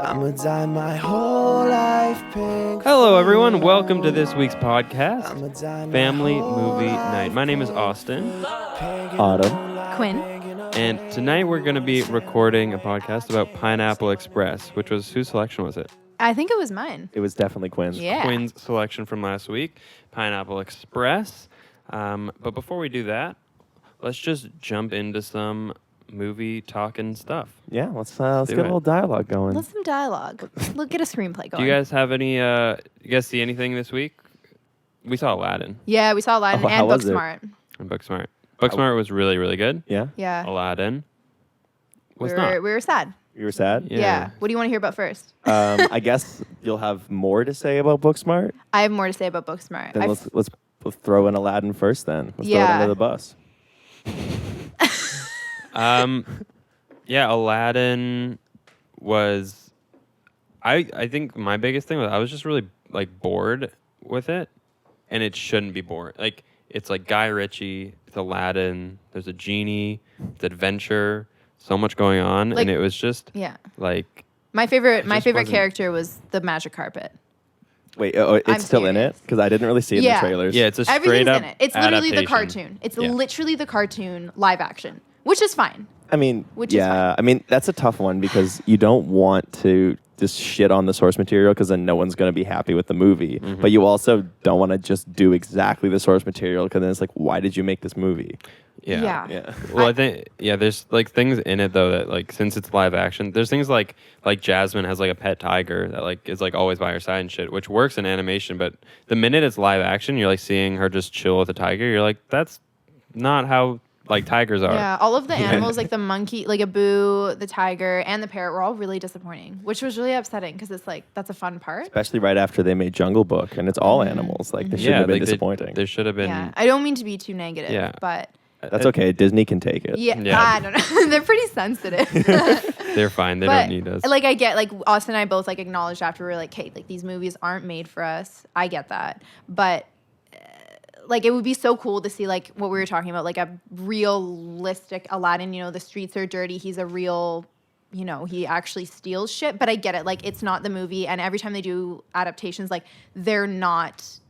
I'ma dye my whole life pink. Hello, everyone. Welcome to this week's podcast, Family Movie Night. My name is Austin. Autumn. Quinn. And tonight we're going to be recording a podcast about Pineapple Express, which was, whose selection was it? I think it was mine. It was definitely Quinn's. Yeah. Quinn's selection from last week, Pineapple Express. But before we do that, let's just jump into some movie talking stuff. Yeah, let's get a little dialogue going. Let's some dialogue. Look, get a screenplay going. Do you guys have any, you guys see anything this week? We saw Aladdin. Yeah, we saw Aladdin and was it? Booksmart. And Booksmart. Booksmart was really, really good. Yeah? Yeah. Aladdin was we not. were sad. You were sad? Yeah. What do you want to hear about first? I guess you'll have more to say about Booksmart. I have more to say about Booksmart. Then let's throw in Aladdin first then. Let's throw it under the bus. Yeah, Aladdin was, I think my biggest thing was I was just really bored with it, and it shouldn't be boring. It's like Guy Ritchie, it's Aladdin, there's a genie, it's adventure, so much going on, and it was just my favorite character was the magic carpet. Wait, it's still in it? Because I didn't really see it in the trailers. Yeah, it's a straight Everything's up in it. It's literally the adaptation. cartoon. It's literally the cartoon live action, which is fine. I mean, Which is fine. I mean, that's a tough one because you don't want to just shit on the source material because then no one's going to be happy with the movie. Mm-hmm. But you also don't want to just do exactly the source material because then it's like, why did you make this movie? Yeah. Well, I think there's things in it though that since it's live action, there's things like Jasmine has a pet tiger that is always by her side and shit, which works in animation. But the minute it's live action, you're seeing her just chill with a tiger. You're like, that's not how tigers are. Yeah, all of the animals, the monkey, Abu, the tiger, and the parrot were all really disappointing, which was really upsetting because it's that's a fun part. Especially right after they made Jungle Book, and it's all animals. They shouldn't have been disappointing. There should have been. Yeah, I don't mean to be too negative, but that's okay. Disney can take it. Yeah. I don't know. They're pretty sensitive. They're fine. They don't need us. I get Austin and I both acknowledged after we were hey, these movies aren't made for us. I get that, but. It would be so cool to see what we were talking about, a realistic Aladdin. The streets are dirty. He's a real, he actually steals shit. But I get it. It's not the movie. And every time they do adaptations, they're not.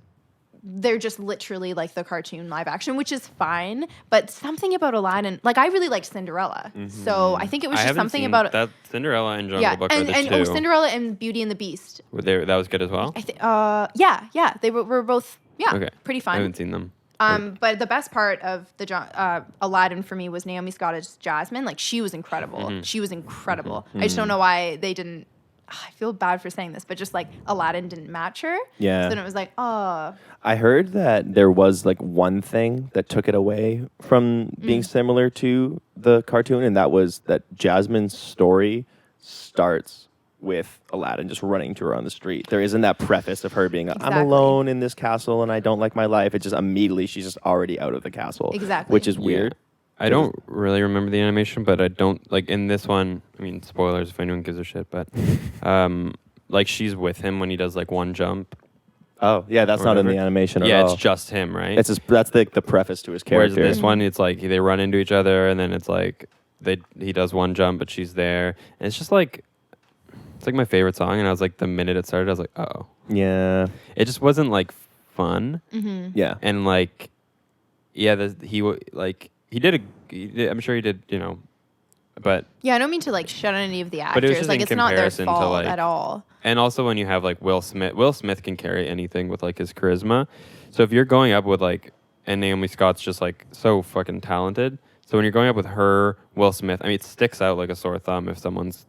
They're just literally the cartoon live action, which is fine. But something about Aladdin, I really liked Cinderella. Mm-hmm. So I think it was just something about that Cinderella and Jungle Book are the two. And Cinderella and Beauty and the Beast. That was good as well. Yeah, they were both. Yeah, pretty fun. I haven't seen them. But the best part of the Aladdin for me was Naomi Scott's Jasmine. She was incredible. Mm-hmm. She was incredible. Mm-hmm. I just don't know why they didn't. I feel bad for saying this, but just Aladdin didn't match her. Yeah. So then it was oh. I heard that there was one thing that took it away from being similar to the cartoon, and that was that Jasmine's story starts with Aladdin just running to her on the street. There isn't that preface of her being, I'm alone in this castle and I don't like my life. It's just immediately she's just already out of the castle. Exactly. Which is weird. I don't really remember the animation, but I don't, in this one, I mean, spoilers if anyone gives a shit, but, she's with him when he does, one jump. Oh, yeah, that's not in the animation at all. Yeah, it's just him, right? That's the preface to his character. Whereas this one, it's they run into each other, and then it's he does one jump, but she's there. And it's just it's my favorite song, and I was the minute it started, I was uh-oh. Yeah. It just wasn't, fun. Mm-hmm. Yeah. And, I'm sure he did, but... Yeah, I don't mean to, shut on any of the actors. But it was just in it's not their comparison fault to, at all. And also when you have, Will Smith can carry anything with, his charisma. So if you're going up with, and Naomi Scott's just, so fucking talented. So when you're going up with her, Will Smith, I mean, it sticks out like a sore thumb if someone's,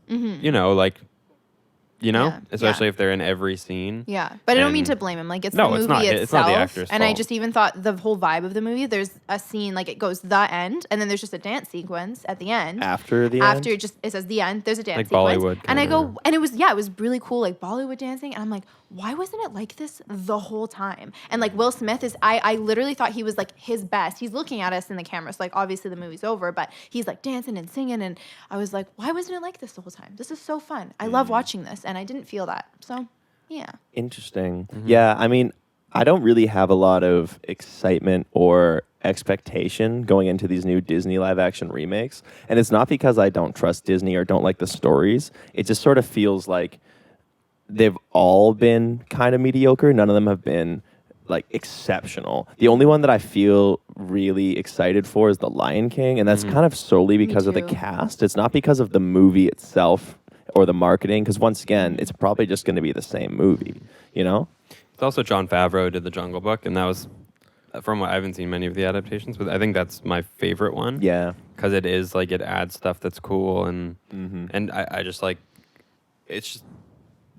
especially if they're in every scene. Yeah, but I don't mean to blame him. It's the movie itself. It's not the actor's and fault. I just even thought the whole vibe of the movie, there's a scene, it goes the end, and then there's just a dance sequence at the end. After the end? After it says the end, there's a dance sequence. Bollywood. And I go, and it was really cool, Bollywood dancing. And I'm like, why wasn't it like this the whole time? And Will Smith is, I literally thought he was his best. He's looking at us in the camera. So obviously the movie's over, but he's dancing and singing. And I was like, why wasn't it like this the whole time? This is so fun. I love watching this. And I didn't feel that. So Yeah. Interesting. Yeah, I mean, I don't really have a lot of excitement or expectation going into these new Disney live action remakes. And it's not because I don't trust Disney or don't like the stories. It just sort of feels like they've all been kind of mediocre. None of them have been like exceptional. The only one that I feel really excited for is The Lion King, and that's kind of solely because of the too. cast. It's not because of the movie itself or the marketing, because once again, it's probably just going to be the same movie, you know? It's also Jon Favreau did the Jungle Book, and that was, from what I haven't seen many of the adaptations, but I think that's my favorite one. Yeah. Because it is like it adds stuff that's cool, and I just like it's just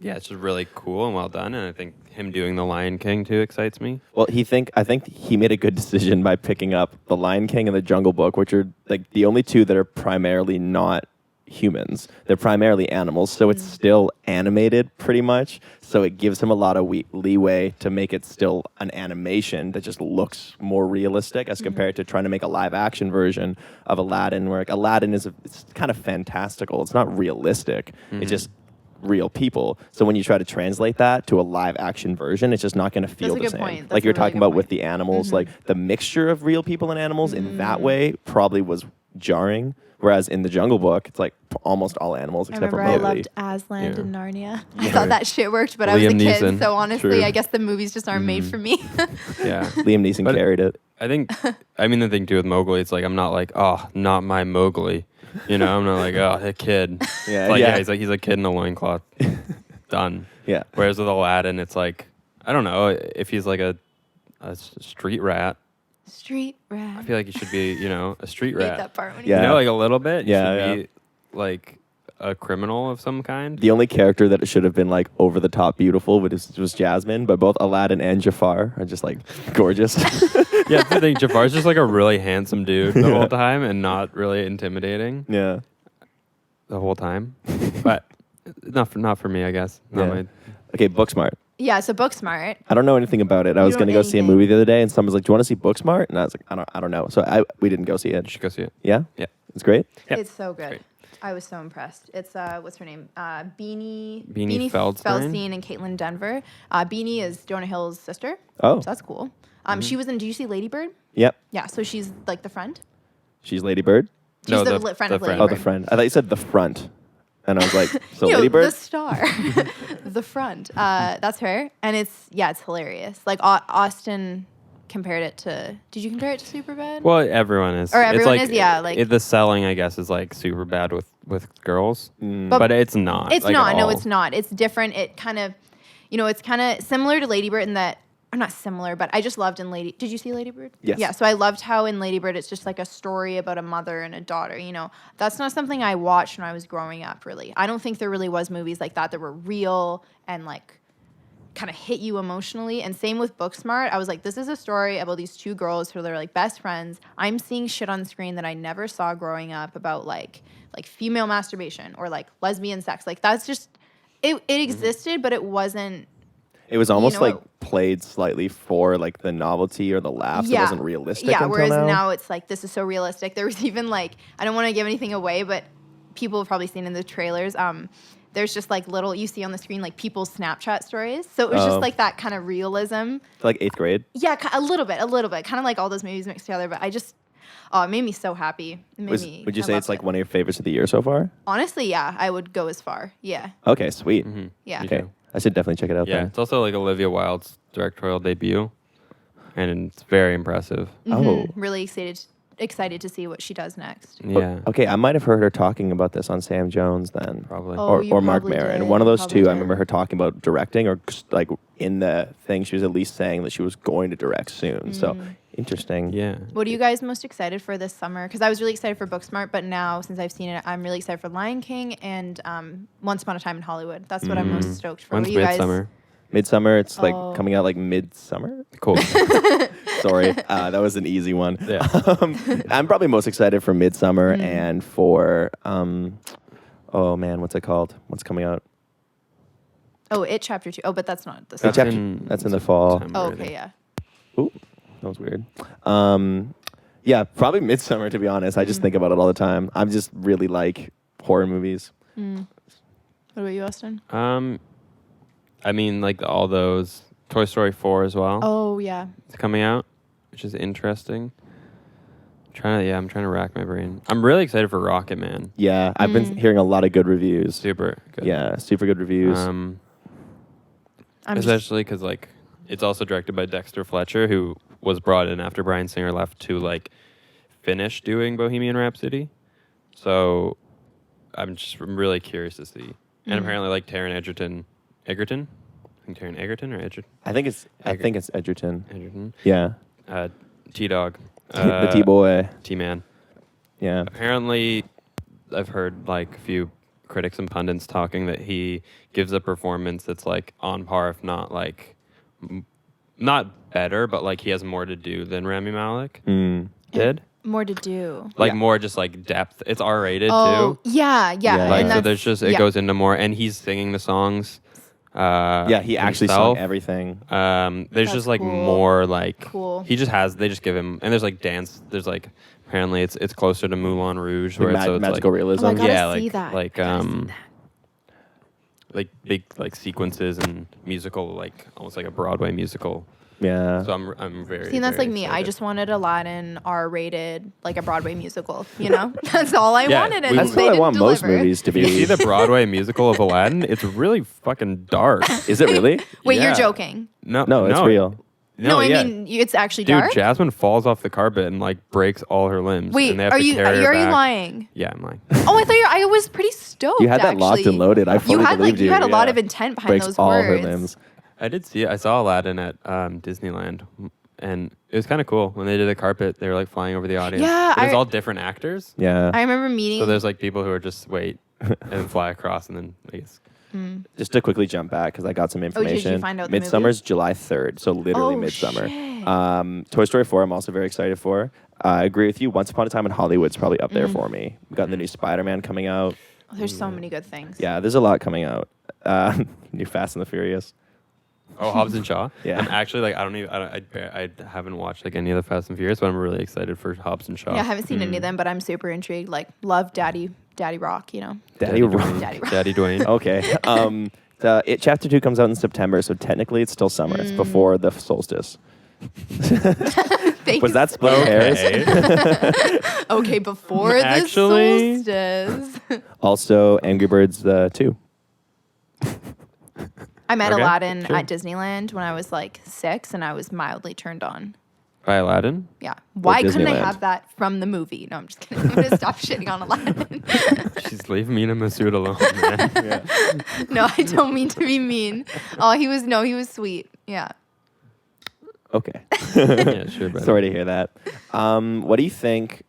it's just really cool and well done, and I think him doing The Lion King too excites me. Well, I think he made a good decision by picking up The Lion King and The Jungle Book, which are like the only two that are primarily not humans. They're primarily animals, so it's still animated pretty much. So it gives him a lot of leeway to make it still an animation that just looks more realistic as compared to trying to make a live action version of Aladdin, where like, Aladdin it's kind of fantastical. It's not realistic. It's just real people. So when you try to translate that to a live action version, it's just not going to feel That's a the good same. point. Like That's you're a really talking good about with point. the animals, like the mixture of real people and animals in that way probably was jarring. Whereas in the Jungle Book, it's like almost all animals I except remember for I Mowgli. loved Aslan Yeah. and Narnia. I thought that shit worked, but I was Liam a kid, Neeson. so honestly, True. I guess the movies just aren't made for me. Yeah. Liam Neeson But- carried it. I think, I mean, the thing too with Mowgli, it's like, I'm not like, oh, not my Mowgli. You know, I'm not like, oh, a kid. Yeah, It's like, yeah. he's a kid in a loincloth. Done. Yeah. Whereas with Aladdin, it's like, I don't know, if he's like a street rat, Street rat. I feel like he should be, a street I hate rat. that part when Yeah. You know, like a little bit. You Yeah, should be like a criminal of some kind. The only character that should have been like over the top beautiful was Jasmine, but both Aladdin and Jafar are just like gorgeous. Yeah, that's the thing. Jafar's just like a really handsome dude the whole time and not really intimidating Yeah. the whole time. But not for me, I guess. Not Yeah. my, Okay, Booksmart. Yeah, so Booksmart. I don't know anything about it. I was don't going to know go see a anything. movie the other day, and someone was like, "Do you want to see Booksmart?" And I was like, "I don't know." So we didn't go see you it. should go see it. Yeah, Yeah. it's great. Yep. It's so good. Great. I was so impressed. It's what's her name? Beanie Feldstein and Caitlin Denver. Beanie is Jonah Hill's sister. Oh. So that's cool. She was in. Do you see Lady Bird? Yep, Yeah. So she's like the friend. she's Lady Bird. She's No, the, the friend of Lady friend. Oh, Bird. the friend. I thought you said the front, and I was like, "So You know, Lady Bird." the star, the front. That's her, and it's hilarious. Like Austin compared it to. Did you compare it to Superbad? Well, everyone is. Or It's everyone like, is, yeah, like- the selling, I guess, is like super bad with girls, Mm. but it's not. It's like, not. at No, all. it's not. It's different. It kind of, it's kind of similar to Lady Bird in that, or not similar, but I just loved in Lady. Did you see Lady Bird? Yes. Yeah. So I loved how in Lady Bird it's just like a story about a mother and a daughter. That's not something I watched when I was growing up. Really, I don't think there really was movies like that were real and like kind of hit you emotionally. And same with Booksmart. I was like, this is a story about these two girls who are like best friends. I'm seeing shit on screen that I never saw growing up about like female masturbation or like lesbian sex. Like that's just it existed, but it wasn't. It was almost know, like played slightly for like the novelty or the laughs. It wasn't realistic. Yeah, until whereas now. now it's like this is so realistic. There was even like I don't want to give anything away, but people have probably seen in the trailers. There's just like little you see on the screen like people's Snapchat stories. So it was just like that kind of realism. like 8th grade. Yeah, a little bit, kind of like all those movies mixed together. But it made me so happy. It made me, Would you I say loved it's like it. one of your favorites of the year so far? Honestly, yeah, I would go as far. Yeah, Okay, sweet. yeah. Me Okay, too. I should definitely check it out. Yeah, then. it's also like Olivia Wilde's directorial debut, and it's very impressive. Oh, Really excited to see what she does next. Yeah, okay. I might have heard her talking about this on Sam Jones then. probably. Oh, you or Mark probably Maron. did. One of those Probably two. I did. remember her talking about directing, or like in the thing, she was at least saying that she was going to direct soon. So interesting. Yeah. What are you guys most excited for this summer? Because I was really excited for Booksmart, but now since I've seen it, I'm really excited for Lion King and Once Upon a Time in Hollywood. That's what I'm most stoked for. When's What are you guys? Midsummer? Midsummer. It's like Oh. coming out like midsummer. Cool. Sorry, that was an easy one. Yeah. I'm probably most excited for Midsummer and for oh man, what's it called? What's coming out? Oh, It Chapter 2. Oh, but that's not the That's summer. in- that's in the fall. September, Oh, I okay, think. yeah. Ooh, that was weird. Yeah, probably Midsummer. To be honest, I just think about it all the time. I'm just really like horror movies. What about you, Austin? I mean, like all those Toy Story 4 as well. Oh yeah. It's coming out, which is interesting. I'm trying to rack my brain. I'm really excited for Rocket Man. Yeah, I've been hearing a lot of good reviews. Super good. Yeah, super good reviews. Especially because like it's also directed by Dexter Fletcher, who was brought in after Bryan Singer left to like finish doing Bohemian Rhapsody. So I'm really curious to see. And apparently like Taron Egerton. I think Taron Egerton or Edgerton? I think it's Edgerton. Egerton. Yeah. T-Dog. The T-Boy. T-Man. Yeah. Apparently, I've heard like a few critics and pundits talking that he gives a performance that's like on par, if not like not better, but like he has more to do than Rami Malek did. More to do. Like Yeah. more just like depth. It's R-rated Oh, too. yeah. Yeah. Like And so, that's- there's just it goes into more, and he's singing the songs. Yeah, he actually himself. sung everything. There's That's just like cool. more like Cool. They just give him, and there's like dance. There's like apparently it's closer to Moulin Rouge, Like where it's, so it's magical like, realism. Oh, I gotta yeah, see like that. like Gotta see that. like big like sequences and musical, like almost like a Broadway musical. Yeah. So I'm very. See, that's very like me. I excited. just wanted Aladdin R-rated, like a Broadway musical. You know, that's all I Yeah, wanted, and That's That's they what I didn't want most deliver. movies to If you see be. the Broadway musical of Aladdin, it's really fucking dark. Is it really? Wait, Yeah. you're joking? No, No, it's real. No, I yeah. mean it's actually Dude, dark. Jasmine falls off the carpet and like breaks all her limbs. Wait, and they have are to you carry her are you back. lying? Yeah, I'm lying. Oh, I thought I was pretty stoked. You had that locked actually. and loaded. I fully You had believed like you had a lot yeah. of intent behind Breaks those all words. her limbs. I did see it. I saw Aladdin at Disneyland, and it was kind of cool when they did the carpet. They were like flying over the audience. Yeah, it was I- all different actors. Yeah. I remember meeting. So there's like people who are just wait and fly across, and then I guess Just to quickly jump back because I got some did you information. find out the movie? Midsummer's July 3rd, so literally Oh, midsummer. shit. Toy Story 4, I'm also very excited for. I agree with you. Once Upon a Time in Hollywood's probably up there for me. We got the new Spider-Man coming out. Oh, there's so many good things. Yeah, there's a lot coming out. New Fast and the Furious. oh, Hobbs and Shaw. Yeah. I'm actually like I haven't watched like any of the Fast and Furious, but I'm really excited for Hobbs and Shaw. Yeah, I haven't seen any of them, but I'm super intrigued. Like, love Daddy Rock. You know, Daddy Dwayne. Daddy Rock. Daddy Dwayne. Okay. Chapter 2 comes out in September, so technically it's still summer. It's before the solstice. Thanks. Was that split hairs? Okay. okay before Actually- the solstice? Also, Angry Birds 2. I met Okay, Aladdin sure. at Disneyland when I was like 6, and I was mildly turned on. By Aladdin. Yeah. Why couldn't I Disneyland. have that from the movie? No, I'm just kidding. I'm gonna stop shitting on Aladdin. She's leaving Mina Masood alone, man. No, I don't mean to be mean. Oh, he was sweet. Yeah. Okay. Yeah, sure, brother. Sorry to hear that. What do you think?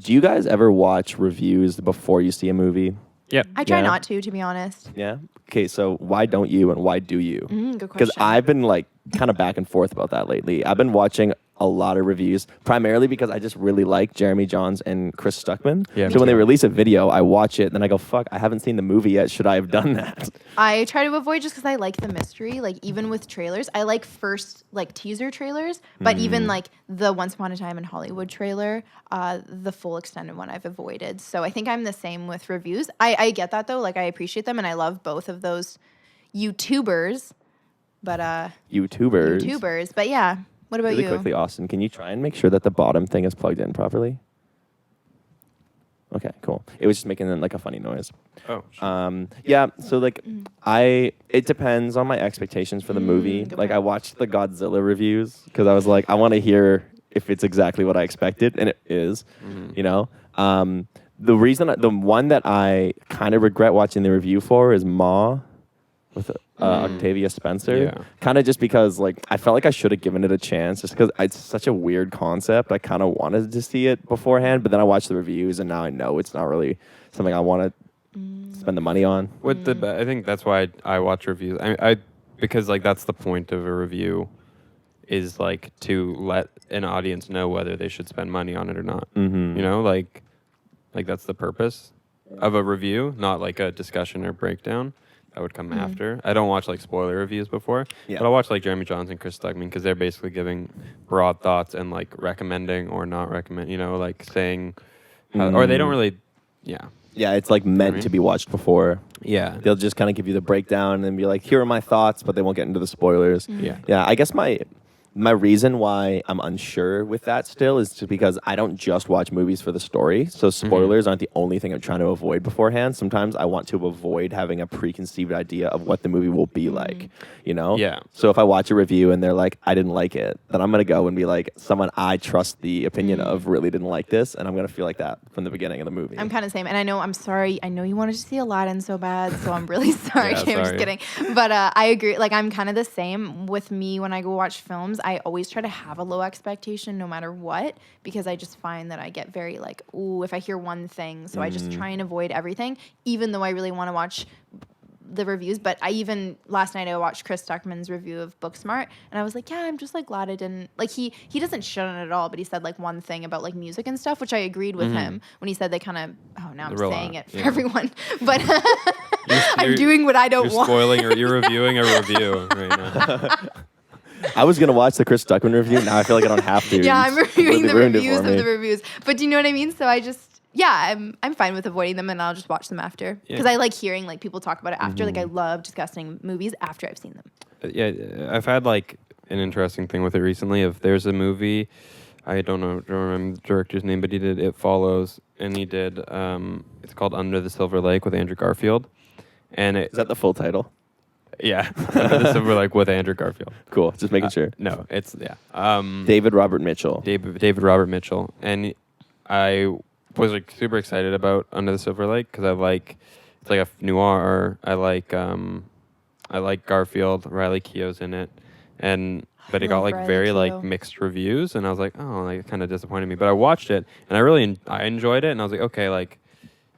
Do you guys ever watch reviews before you see a movie? Yep. I try Yeah. not to be honest. Yeah. Okay, so why don't you and why do you? Good Because question. I've been like kind of back and forth about that lately. I've been watching a lot of reviews, primarily because I just really like Jeremy Johns and Chris Stuckman. Yeah, So me when they too. release a video, I watch it, and then I go, "Fuck, I haven't seen the movie yet. Should I have done that?" I try to avoid just because I like the mystery. Like even with trailers, I like first like teaser trailers, but even like the Once Upon a Time in Hollywood trailer, the full extended one I've avoided. So I think I'm the same with reviews. I get that though. Like I appreciate them and I love both of those YouTubers. But YouTubers. But yeah, what about Really you? quickly, Austin, can you try and make sure that the bottom thing is plugged in properly? Okay, cool. It was just making like a funny noise. Oh. sure. Yeah, so like it depends on my expectations for the movie. good Like point. I watched the Godzilla reviews because I was like, I want to hear if it's exactly what I expected, and it is. You know, the one that I kind of regret watching the review for is Ma with Octavia Spencer. Yeah. Kind of just because like I felt like I should have given it a chance, just because it's such a weird concept. I kind of wanted to see it beforehand, but then I watched the reviews and now I know it's not really something I want to spend the money on. With I think that's why I watch reviews. I because like that's the point of a review, is like to let an audience know whether they should spend money on it or not. Mm-hmm. You know, like that's the purpose of a review, not like a discussion or breakdown. That would come after. I don't watch like spoiler reviews before, Yeah. but I'll watch like Jeremy Johns and Chris Stuckman because they're basically giving broad thoughts and like recommending or not recommend. You know, like saying, or they don't really. Yeah, Yeah, it's like meant to be watched before. Yeah. They'll just kind of give you the breakdown and be like, here are my thoughts, but they won't get into the spoilers. Yeah. Yeah, I guess my reason why I'm unsure with that still is just because I don't just watch movies for the story. So spoilers aren't the only thing I'm trying to avoid beforehand. Sometimes I want to avoid having a preconceived idea of what the movie will be like, you know? Yeah. So if I watch a review and they're like, I didn't like it, then I'm going to go and be like, someone I trust the opinion of really didn't like this. And I'm going to feel like that from the beginning of the movie. I'm kind of the same. And I'm sorry. I know you wanted to see Aladdin so bad, so I'm really sorry. Yeah, Okay, I'm just sorry. kidding. But I agree. Like, I'm kind of the same with me when I go watch films. I always try to have a low expectation no matter what, because I just find that I get very like, ooh, if I hear one thing. So I just try and avoid everything, even though I really want to watch the reviews. But last night I watched Chris Stuckman's review of Booksmart, and I was like, yeah, I'm just like glad I didn't, like, he doesn't shit on it at all, but he said like one thing about like music and stuff, which I agreed with him when he said they kind of, now I'm saying it for everyone, but I'm doing what I don't You're want. spoiling or you're reviewing a review right now. I was going to watch the Chris Stuckman review. Now I feel like I don't have to. Yeah, I'm reviewing the ruined it reviews for of me. the reviews. But do you know what I mean? So I'm fine with avoiding them, and I'll just watch them after. Because I like hearing like people talk about it after. Like I love discussing movies after I've seen them. Yeah, I've had like an interesting thing with it recently. If there's a movie, don't remember the director's name, but he did It Follows, and he did it's called Under the Silver Lake with Andrew Garfield, and Is that the full title? yeah, Under the Silver Lake with Andrew Garfield. Cool. Just making sure. No, it's David Robert Mitchell. David Robert Mitchell, and I was like super excited about Under the Silver Lake because it's like a noir. I like Garfield. Riley Keough's in it, but it got love like Riley very Keough. like mixed reviews, and I was like, oh, like it kind of disappointed me. But I watched it, and I really I enjoyed it, and I was like, okay, like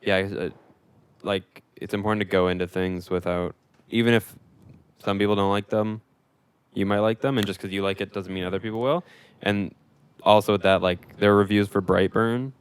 yeah, like it's important to go into things without, even if some people don't like them, you might like them, and just because you like it doesn't mean other people will. And also with that, like there were reviews for Brightburn,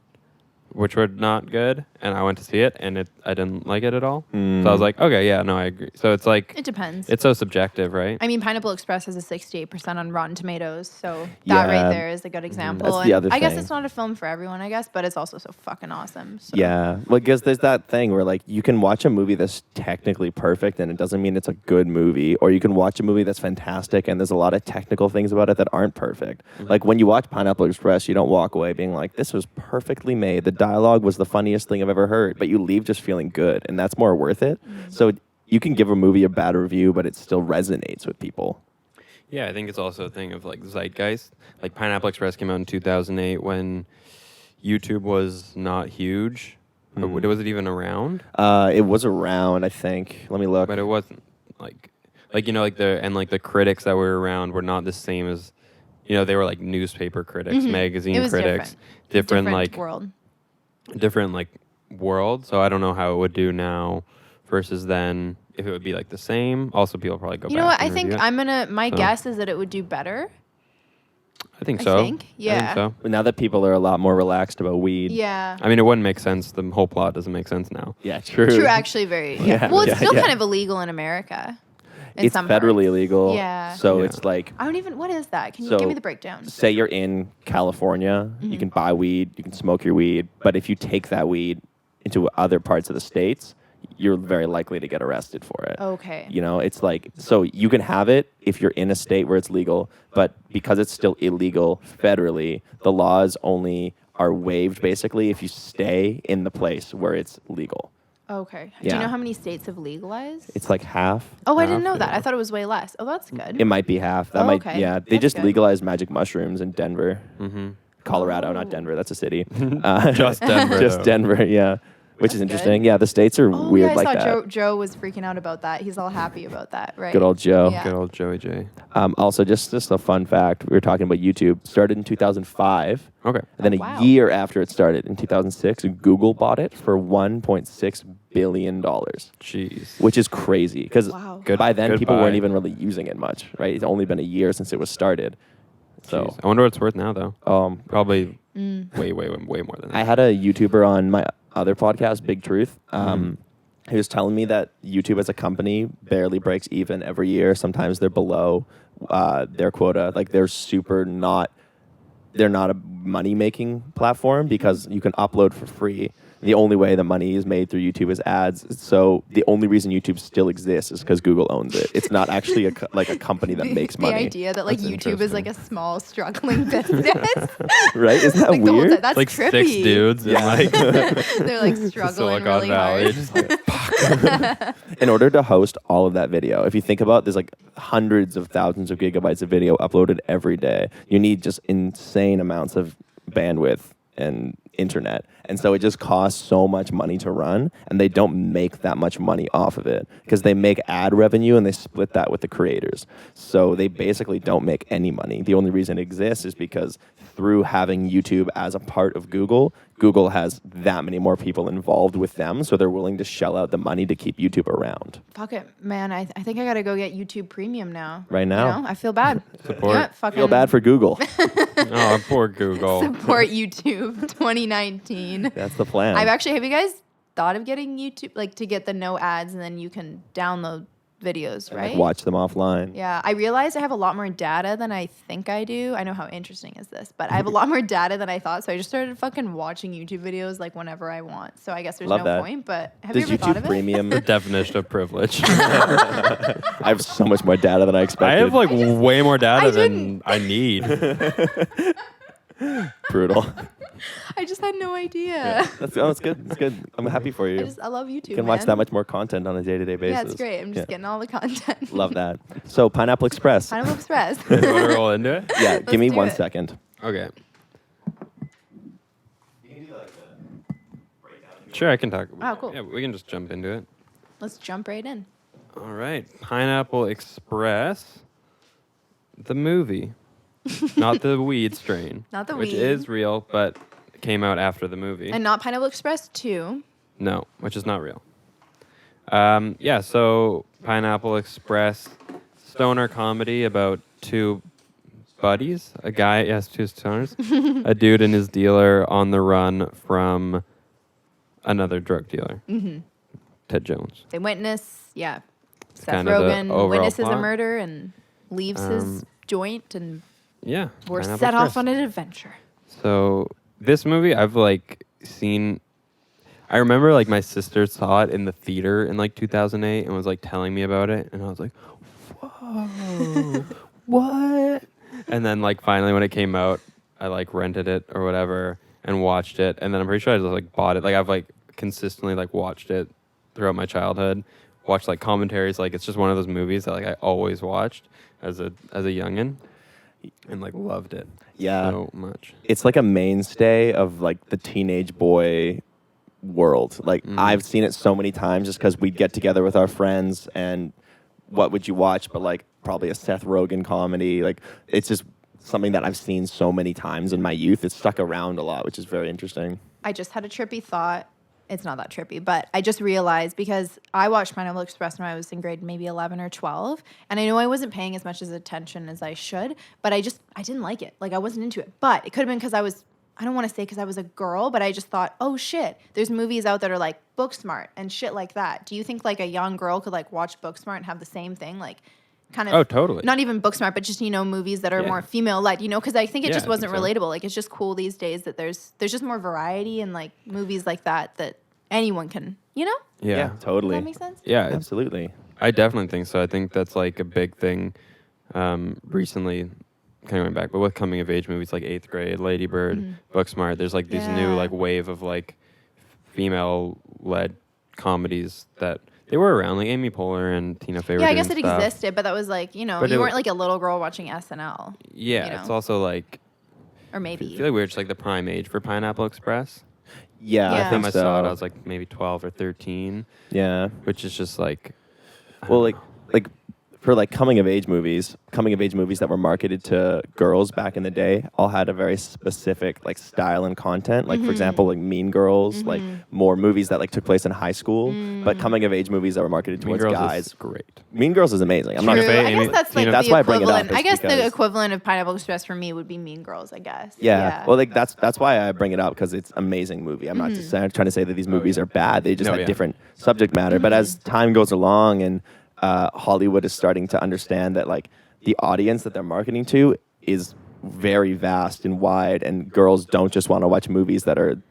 which were not good, and I went to see it, and I didn't like it at all. So I was like, okay, yeah, no, I agree. So it's like It depends. it's so subjective, right? I mean, Pineapple Express has a 68% on Rotten Tomatoes, so Yeah. that right there is a good example. That's the And other I guess thing. it's not a film for everyone, I guess, but it's also so fucking awesome. So. Yeah, well, because there's that thing where like you can watch a movie that's technically perfect and it doesn't mean it's a good movie, or you can watch a movie that's fantastic and there's a lot of technical things about it that aren't perfect. Like when you watch Pineapple Express, you don't walk away being like, this was perfectly made. The dialogue was the funniest thing I've ever heard, but you leave just feeling good, and that's more worth it. So you can give a movie a bad review, but it still resonates with people. Yeah, I think it's also a thing of like zeitgeist. Like Pineapple Express came out in 2008 when YouTube was not huge. But was it even around? It was around, I think. Let me look. But it wasn't like the critics that were around were not the same as, they were like newspaper critics, magazine It was critics, different like world. different like world. So I don't know how it would do now versus then. If it would be like the same. Also, people probably go. You back know what? and I think review it. my guess is that it would do better. I think I so. think, yeah. I think so. But now that people are a lot more relaxed about weed. Yeah. I mean, it wouldn't make sense. The whole plot doesn't make sense now. Yeah, true. True, actually, very. Yeah, Well, it's yeah, still yeah. kind of illegal in America. In It's some federally parts. illegal. Yeah. So Yeah. it's like, I don't even. What is that? Can you So- give me the breakdown? say you're in California, you can buy weed, you can smoke your weed, but if you take that weed into other parts of the states, you're very likely to get arrested for it. Okay. You know, it's like, so you can have it if you're in a state where it's legal, but because it's still illegal federally, the laws only are waived basically if you stay in the place where it's legal. Okay. Do Yeah. you know how many states have legalized? It's like half. Oh, I didn't know half, that. yeah. I thought it was way less. Oh, that's good. It might be half. That Oh, might, okay. yeah. They That's just good. legalized magic mushrooms in Denver. Mm-hmm. Colorado, Oh. not Denver. That's a city. Just Denver. Just though. Denver, yeah. Which is That's interesting. good. Yeah, the states are Oh, weird yeah, I like saw that. Joe was freaking out about that. He's all happy about that, right? Good old Joe. Yeah. Good old Joey J. Also, just a fun fact. We were talking about YouTube. Started in 2005. Okay. And then Oh, wow. a year after it started, in 2006, Google bought it for $1.6 billion, Jeez. which is crazy. Because Wow. Good- by then, good people buy. weren't even really using it much, right? It's only been a year since it was started. So Jeez. I wonder what it's worth now, though. Probably Mm. way more than that. I had a YouTuber on my other podcast, Big Truth. He was telling me that YouTube as a company barely breaks even every year. Sometimes they're below their quota. Like they're not a money making platform because you can upload for free. The only way the money is made through YouTube is ads. So the only reason YouTube still exists is because Google owns it. It's not actually a company that makes money. The idea that like That's YouTube is like a small struggling business. Right? Isn't that Like, the whole weird? time- that's like trippy. 6 dudes in like They're like struggling Silicon really Valley. hard. Just like, In order to host all of that video, if you think about, there's like hundreds of thousands of gigabytes of video uploaded every day. You need just insane amounts of bandwidth and internet. And so it just costs so much money to run, and they don't make that much money off of it because they make ad revenue and they split that with the creators. So they basically don't make any money. The only reason it exists is because through having YouTube as a part of Google, Google has that many more people involved with them, so they're willing to shell out the money to keep YouTube around. Fuck it, man. I think I gotta go get YouTube Premium now. Right now? You know? I feel bad. Support. Yeah, fucking Feel bad for Google. oh, poor Google. support YouTube 2019. That's the plan. Have you guys thought of getting YouTube, like to get the no ads and then you can download videos, And, right? like, watch them offline. Yeah, I realized I have a lot more data than I think I do. I know how interesting is this, but I have a lot more data than I thought. So I just started fucking watching YouTube videos like whenever I want. So I guess there's Love no that. point. But have Does you ever thought YouTube of it? Premium? The definition of privilege. I have so much more data than I I expected. have like way more data I than I need. Brutal. I just had no idea. Yeah. That's good. It's good. I'm happy for you. I love YouTube. You can watch man. that much more content on a day-to-day basis. Yeah, it's great. I'm just getting all the content. Love that. So Pineapple Express. Pineapple Express. You want to roll into it? Yeah, give me do 1 it. second. Okay. Sure, I can talk. Oh, cool. Yeah, we can just jump into it. Let's jump right in. All right, Pineapple Express, the movie, not the weed strain, Not the which weed. is real, but came out after the movie. And not Pineapple Express 2. No, which is not real. Yeah, so Pineapple Express, stoner comedy about two buddies, two stoners, a dude and his dealer on the run from another drug dealer, Ted Jones. They witness, Seth kind of the Rogen overall witnesses a plot. murder and leaves his joint, and Yeah, we're Pineapple set off Express. on an adventure. So this movie I've like seen. I remember like my sister saw it in the theater in like 2008 and was like telling me about it, and I was like, "Whoa, what?" And then like finally when it came out, I like rented it or whatever and watched it, and then I'm pretty sure I just like bought it. Like I've like consistently like watched it throughout my childhood. Watched like commentaries. Like it's just one of those movies that like I always watched as a youngin, and like loved it Yeah. so much. It's like a mainstay of like the teenage boy world. Like I've seen it so many times just because we'd get together with our friends and what would you watch? But like probably a Seth Rogen comedy. Like it's just something that I've seen so many times in my youth. It's stuck around a lot, which is very interesting. I just had a trippy thought. It's not that trippy, but I just realized because I watched Pineapple Express when I was in grade maybe 11 or 12, and I know I wasn't paying as much attention as I should, but I didn't like it. Like I wasn't into it. But it could have been because I don't want to say because I was a girl, but I just thought, oh shit, there's movies out that are like Booksmart and shit like that. Do you think like a young girl could like watch Booksmart and have the same thing? Like kind of. Oh, totally. Not even Booksmart, but just, movies that are more female-led, because I think it Yeah, just I wasn't think so. relatable. Like it's just cool these days that there's just more variety in like movies like that anyone can, Yeah. Totally. Does that make sense? Yeah, Absolutely. I definitely think so. I think that's like a big thing recently, kind of going back, but with coming of age movies like 8th Grade, Lady Bird, Booksmart, there's like these new Yeah. like wave of like female-led comedies that they were around, like Amy Poehler and Tina Fey. were Yeah, I doing guess it stuff. existed, but that was like, you But weren't like a little girl watching SNL. Yeah, it's know? also like Or I maybe. feel like we're just like the prime age for Pineapple Express. Yeah, Yeah. I Time think I so. saw it, I was like maybe 12 or 13, yeah. which is just like Well, like for like coming of age movies that were marketed to girls back in the day all had a very specific like style and content. Like for example, like Mean Girls, like more movies that like took place in high school, but coming of age movies that were marketed Mean towards Girls guys. is great. Mean Girls is amazing. I'm not True. Fey, I Amy- guess that's like That's the why I bring it up, equivalent. is I guess the because- equivalent of Pineapple Express for me would be Mean Girls, I guess. Yeah. Well, like that's why I bring it up because it's an amazing movie. I'm not just trying to say that these movies are bad. They just No, have yeah. different subject matter. But as time goes along and Hollywood is starting to understand that like the audience that they're marketing to is very vast and wide, and girls don't just want to watch movies that are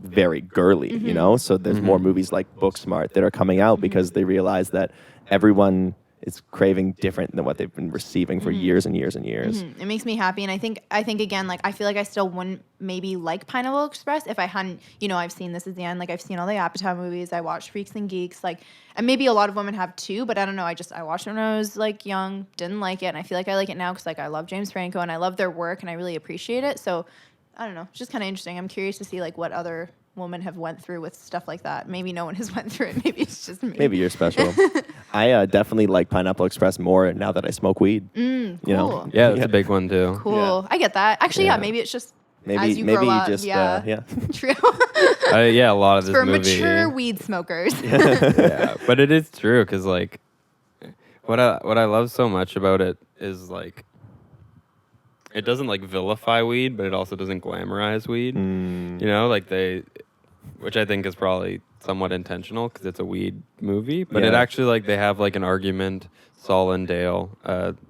very girly, you know? So there's more movies like Booksmart that are coming out because they realize that everyone is craving different than what they've been receiving for years and years and years. It makes me happy, and I think again, like, I feel like I still wouldn't maybe like Pineapple Express if I hadn't, I've seen This Is the End, like, I've seen all the Apatow movies, I watched Freaks and Geeks, like, and maybe a lot of women have too, but I don't know, I watched it when I was like young, didn't like it, and I feel like I like it now because like I love James Franco and I love their work and I really appreciate it. So I don't know, it's just kind of interesting. I'm curious to see like what other women have went through with stuff like that. Maybe no one has went through it. Maybe it's just me. Maybe you're special. I definitely like Pineapple Express more now that I smoke weed. Cool. You know? Yeah, that's a big one too. Cool. Yeah. I get that. Actually, yeah, maybe it's just as you grow up. Just yeah. True. Yeah, a lot of this For movie. mature weed smokers. Yeah, but it is true because like what I love so much about it is like it doesn't like vilify weed, but it also doesn't glamorize weed. You know, like which I think is probably somewhat intentional because it's a weed movie. But it actually like they have like an argument, Saul and Dale,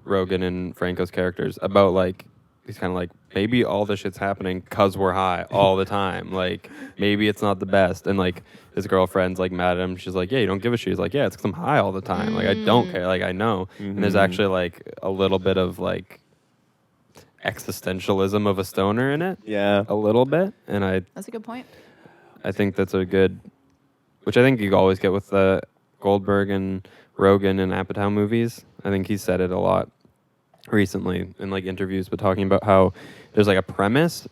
Rogen and Franco's characters about like he's kind of like maybe all this shit's happening because we're high all the time. Like maybe it's not the best. And like his girlfriend's like mad at him. She's like, yeah, you don't give a shit. He's like, yeah, it's because I'm high all the time. Like I don't care. Like I know. And there's actually like a little bit of like existentialism of a stoner in it. Yeah. A little bit. And That's a good point. I think that's a good, which I think you always get with the Goldberg and Rogen and Apatow movies. I think he said it a lot recently in like interviews, but talking about how there's like a premise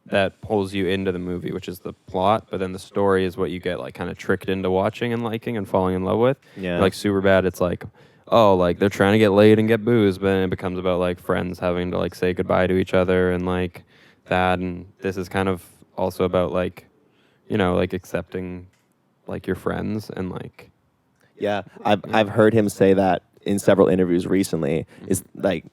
that pulls you into the movie, which is the plot, but then the story is what you get like kind of tricked into watching and liking and falling in love with. Yeah. Like Superbad, it's like, oh, like they're trying to get laid and get booze, but then it becomes about like friends having to like say goodbye to each other and like that. And this is kind of also about like, like accepting like your friends and like. Yeah, I've heard him say that in several interviews recently. Is like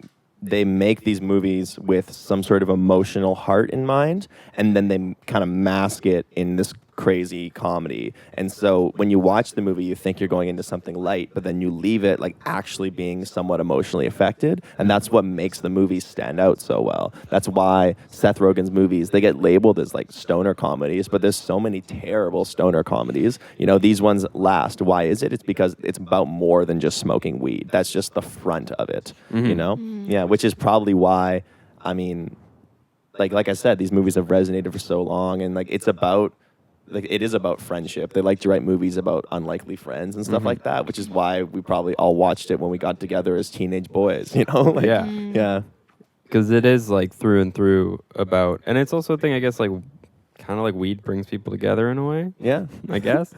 they make these movies with some sort of emotional heart in mind, and then they kind of mask it in this crazy comedy. And so when you watch the movie, you think you're going into something light, but then you leave it like actually being somewhat emotionally affected. And that's what makes the movies stand out so well. That's why Seth Rogen's movies, they get labeled as like stoner comedies, but there's so many terrible stoner comedies. These ones last. Why is it? It's because it's about more than just smoking weed. That's just the front of it, Yeah, which is probably why, I mean, like I said, these movies have resonated for so long, and like it is about friendship. They like to write movies about unlikely friends and stuff like that, which is why we probably all watched it when we got together as teenage boys, Like, yeah. Because it is like through and through about, and it's also a thing, I guess, like kind of like weed brings people together in a way. Yeah. I guess.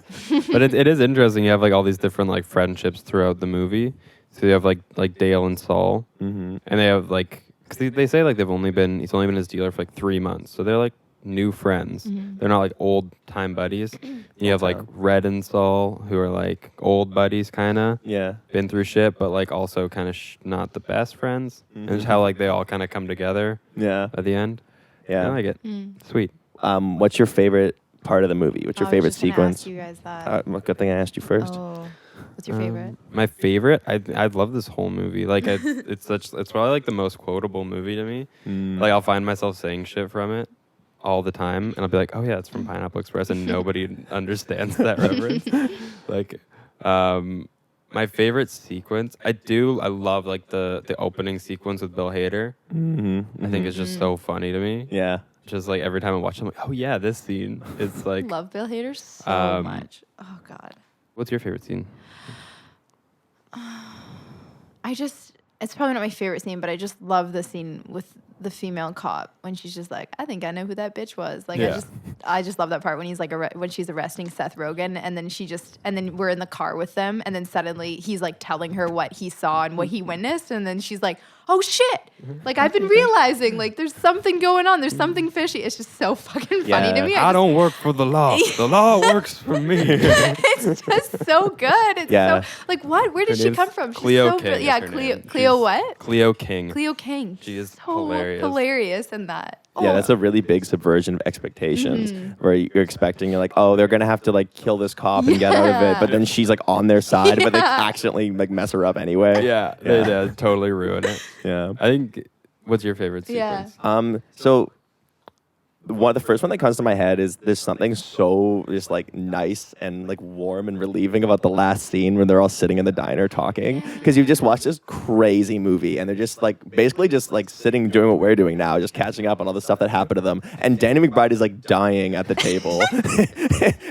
But it is interesting. You have like all these different like friendships throughout the movie. So you have like Dale and Saul, and they have like, because they say like he's only been his dealer for like 3 months. So they're like new friends. They're not like old time buddies. You have like Red and Saul, who are like old buddies, kind of. Yeah. Been through shit, but like also kind of not the best friends. And just how like they all kind of come together. Yeah. At the end. Yeah. I like it. Sweet. What's your favorite part of the movie? What's your favorite sequence? Ask you guys that. Good thing I asked you first. Oh, what's your favorite? My favorite, I love this whole movie. Like it's probably like the most quotable movie to me. Like I'll find myself saying shit from it all the time, and I'll be like, oh yeah, it's from Pineapple Express, and nobody understands that reference. Like, my favorite sequence, I love like the opening sequence with Bill Hader. I think it's just so funny to me. Yeah. Just like every time I watch it, I'm like, oh yeah, this scene. It's like, Love Bill Hader so much. Oh God. What's your favorite scene? It's probably not my favorite scene, but I just love the scene with the female cop when she's just like, I think I know who that bitch was. Like, Yeah. I just love that part when he's like, when she's arresting Seth Rogen, and then we're in the car with them, and then suddenly he's like telling her what he saw and what he witnessed, and then she's like, oh shit, like I've been realizing like there's something going on, there's something fishy. It's just so fucking funny to me. I don't work for the law. The law works for me. It's just so good. It's so like, what? Where did Her she name's come from? She's Cleo so King good. is Yeah, her Cleo. name. Cleo She's what? Cleo King. Cleo King. She is so hilarious in that. Yeah, that's a really big subversion of expectations where you're expecting, you're like, oh, they're going to have to like kill this cop and get out of it. But then she's like on their side, but they accidentally like mess her up anyway. Yeah, they totally ruin it. Yeah. I think, what's your favorite sequence? So the first one that comes to my head is there's something so just like nice and like warm and relieving about the last scene when they're all sitting in the diner talking, because you've just watched this crazy movie and they're just like basically just like sitting doing what we're doing now, just catching up on all the stuff that happened to them, and Danny McBride is like dying at the table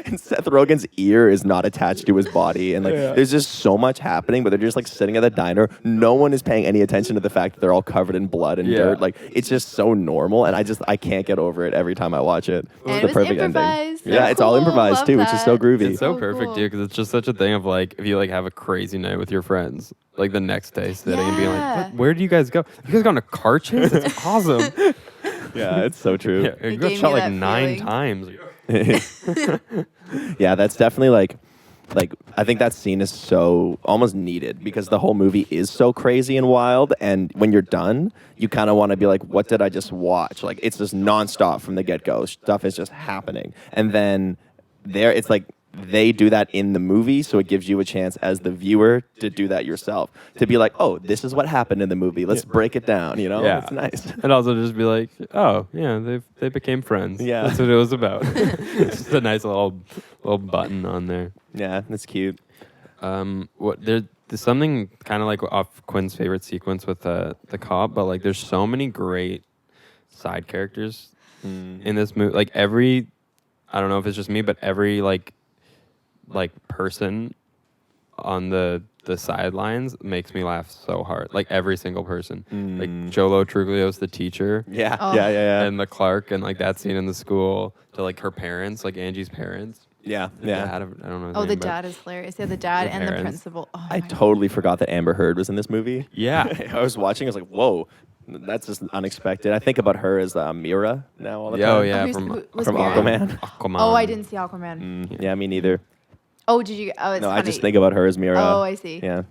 and Seth Rogen's ear is not attached to his body, and like there's just so much happening, but they're just like sitting at the diner. No one is paying any attention to the fact that they're all covered in blood and dirt. Like it's just so normal, and I can't get over it every time I watch it. And It's it the was perfect improvised. ending. Yeah, it's all Cool. improvised Love too, which is so that. groovy. It's so So perfect, cool. dude, because it's just such a thing of like if you like have a crazy night with your friends, like the next day sitting and being Yeah. like, where do you guys go? You guys go on a car chase? It's awesome. Yeah, it's so true. Yeah, you It got gave shot me like that 9 feeling. times. Yeah, that's definitely like I think that scene is so almost needed because the whole movie is so crazy and wild, and when you're done, you kind of want to be like, what did I just watch? Like it's just nonstop from the get-go. Stuff is just happening. And then it's like they do that in the movie, so it gives you a chance as the viewer to do that yourself. To be like, oh, this is what happened in the movie. Let's break it down, you know? Yeah. It's nice. And also just be like, oh yeah, they became friends. Yeah. That's what it was about. It's just a nice little button on there. Yeah, that's cute. There's something kind of like off Quinn's favorite sequence with the cop, but like there's so many great side characters in this movie. Like I don't know if it's just me, but every like person on the sidelines makes me laugh so hard. Like every single person. Like Jolo Truglio's the teacher. Yeah, Oh. yeah. And the Clark and like that scene in the school to like her parents, like Angie's parents. Yeah, The yeah. dad of- I don't know. His Oh, the name, but- dad is hilarious. Yeah, the dad The and the parents. principal. Oh, I my God. totally forgot that Amber Heard was in this movie. Yeah. I was watching. I was like, "Whoa, that's just unexpected." I think about her as Mira now all the Yeah, time. oh yeah, who's- from who- was from Mira? Aquaman. Aquaman. Oh, I didn't see Aquaman. Yeah, me neither. Oh, did you? Oh, it's No, funny. I just think about her as Mira. Oh, I see. Yeah.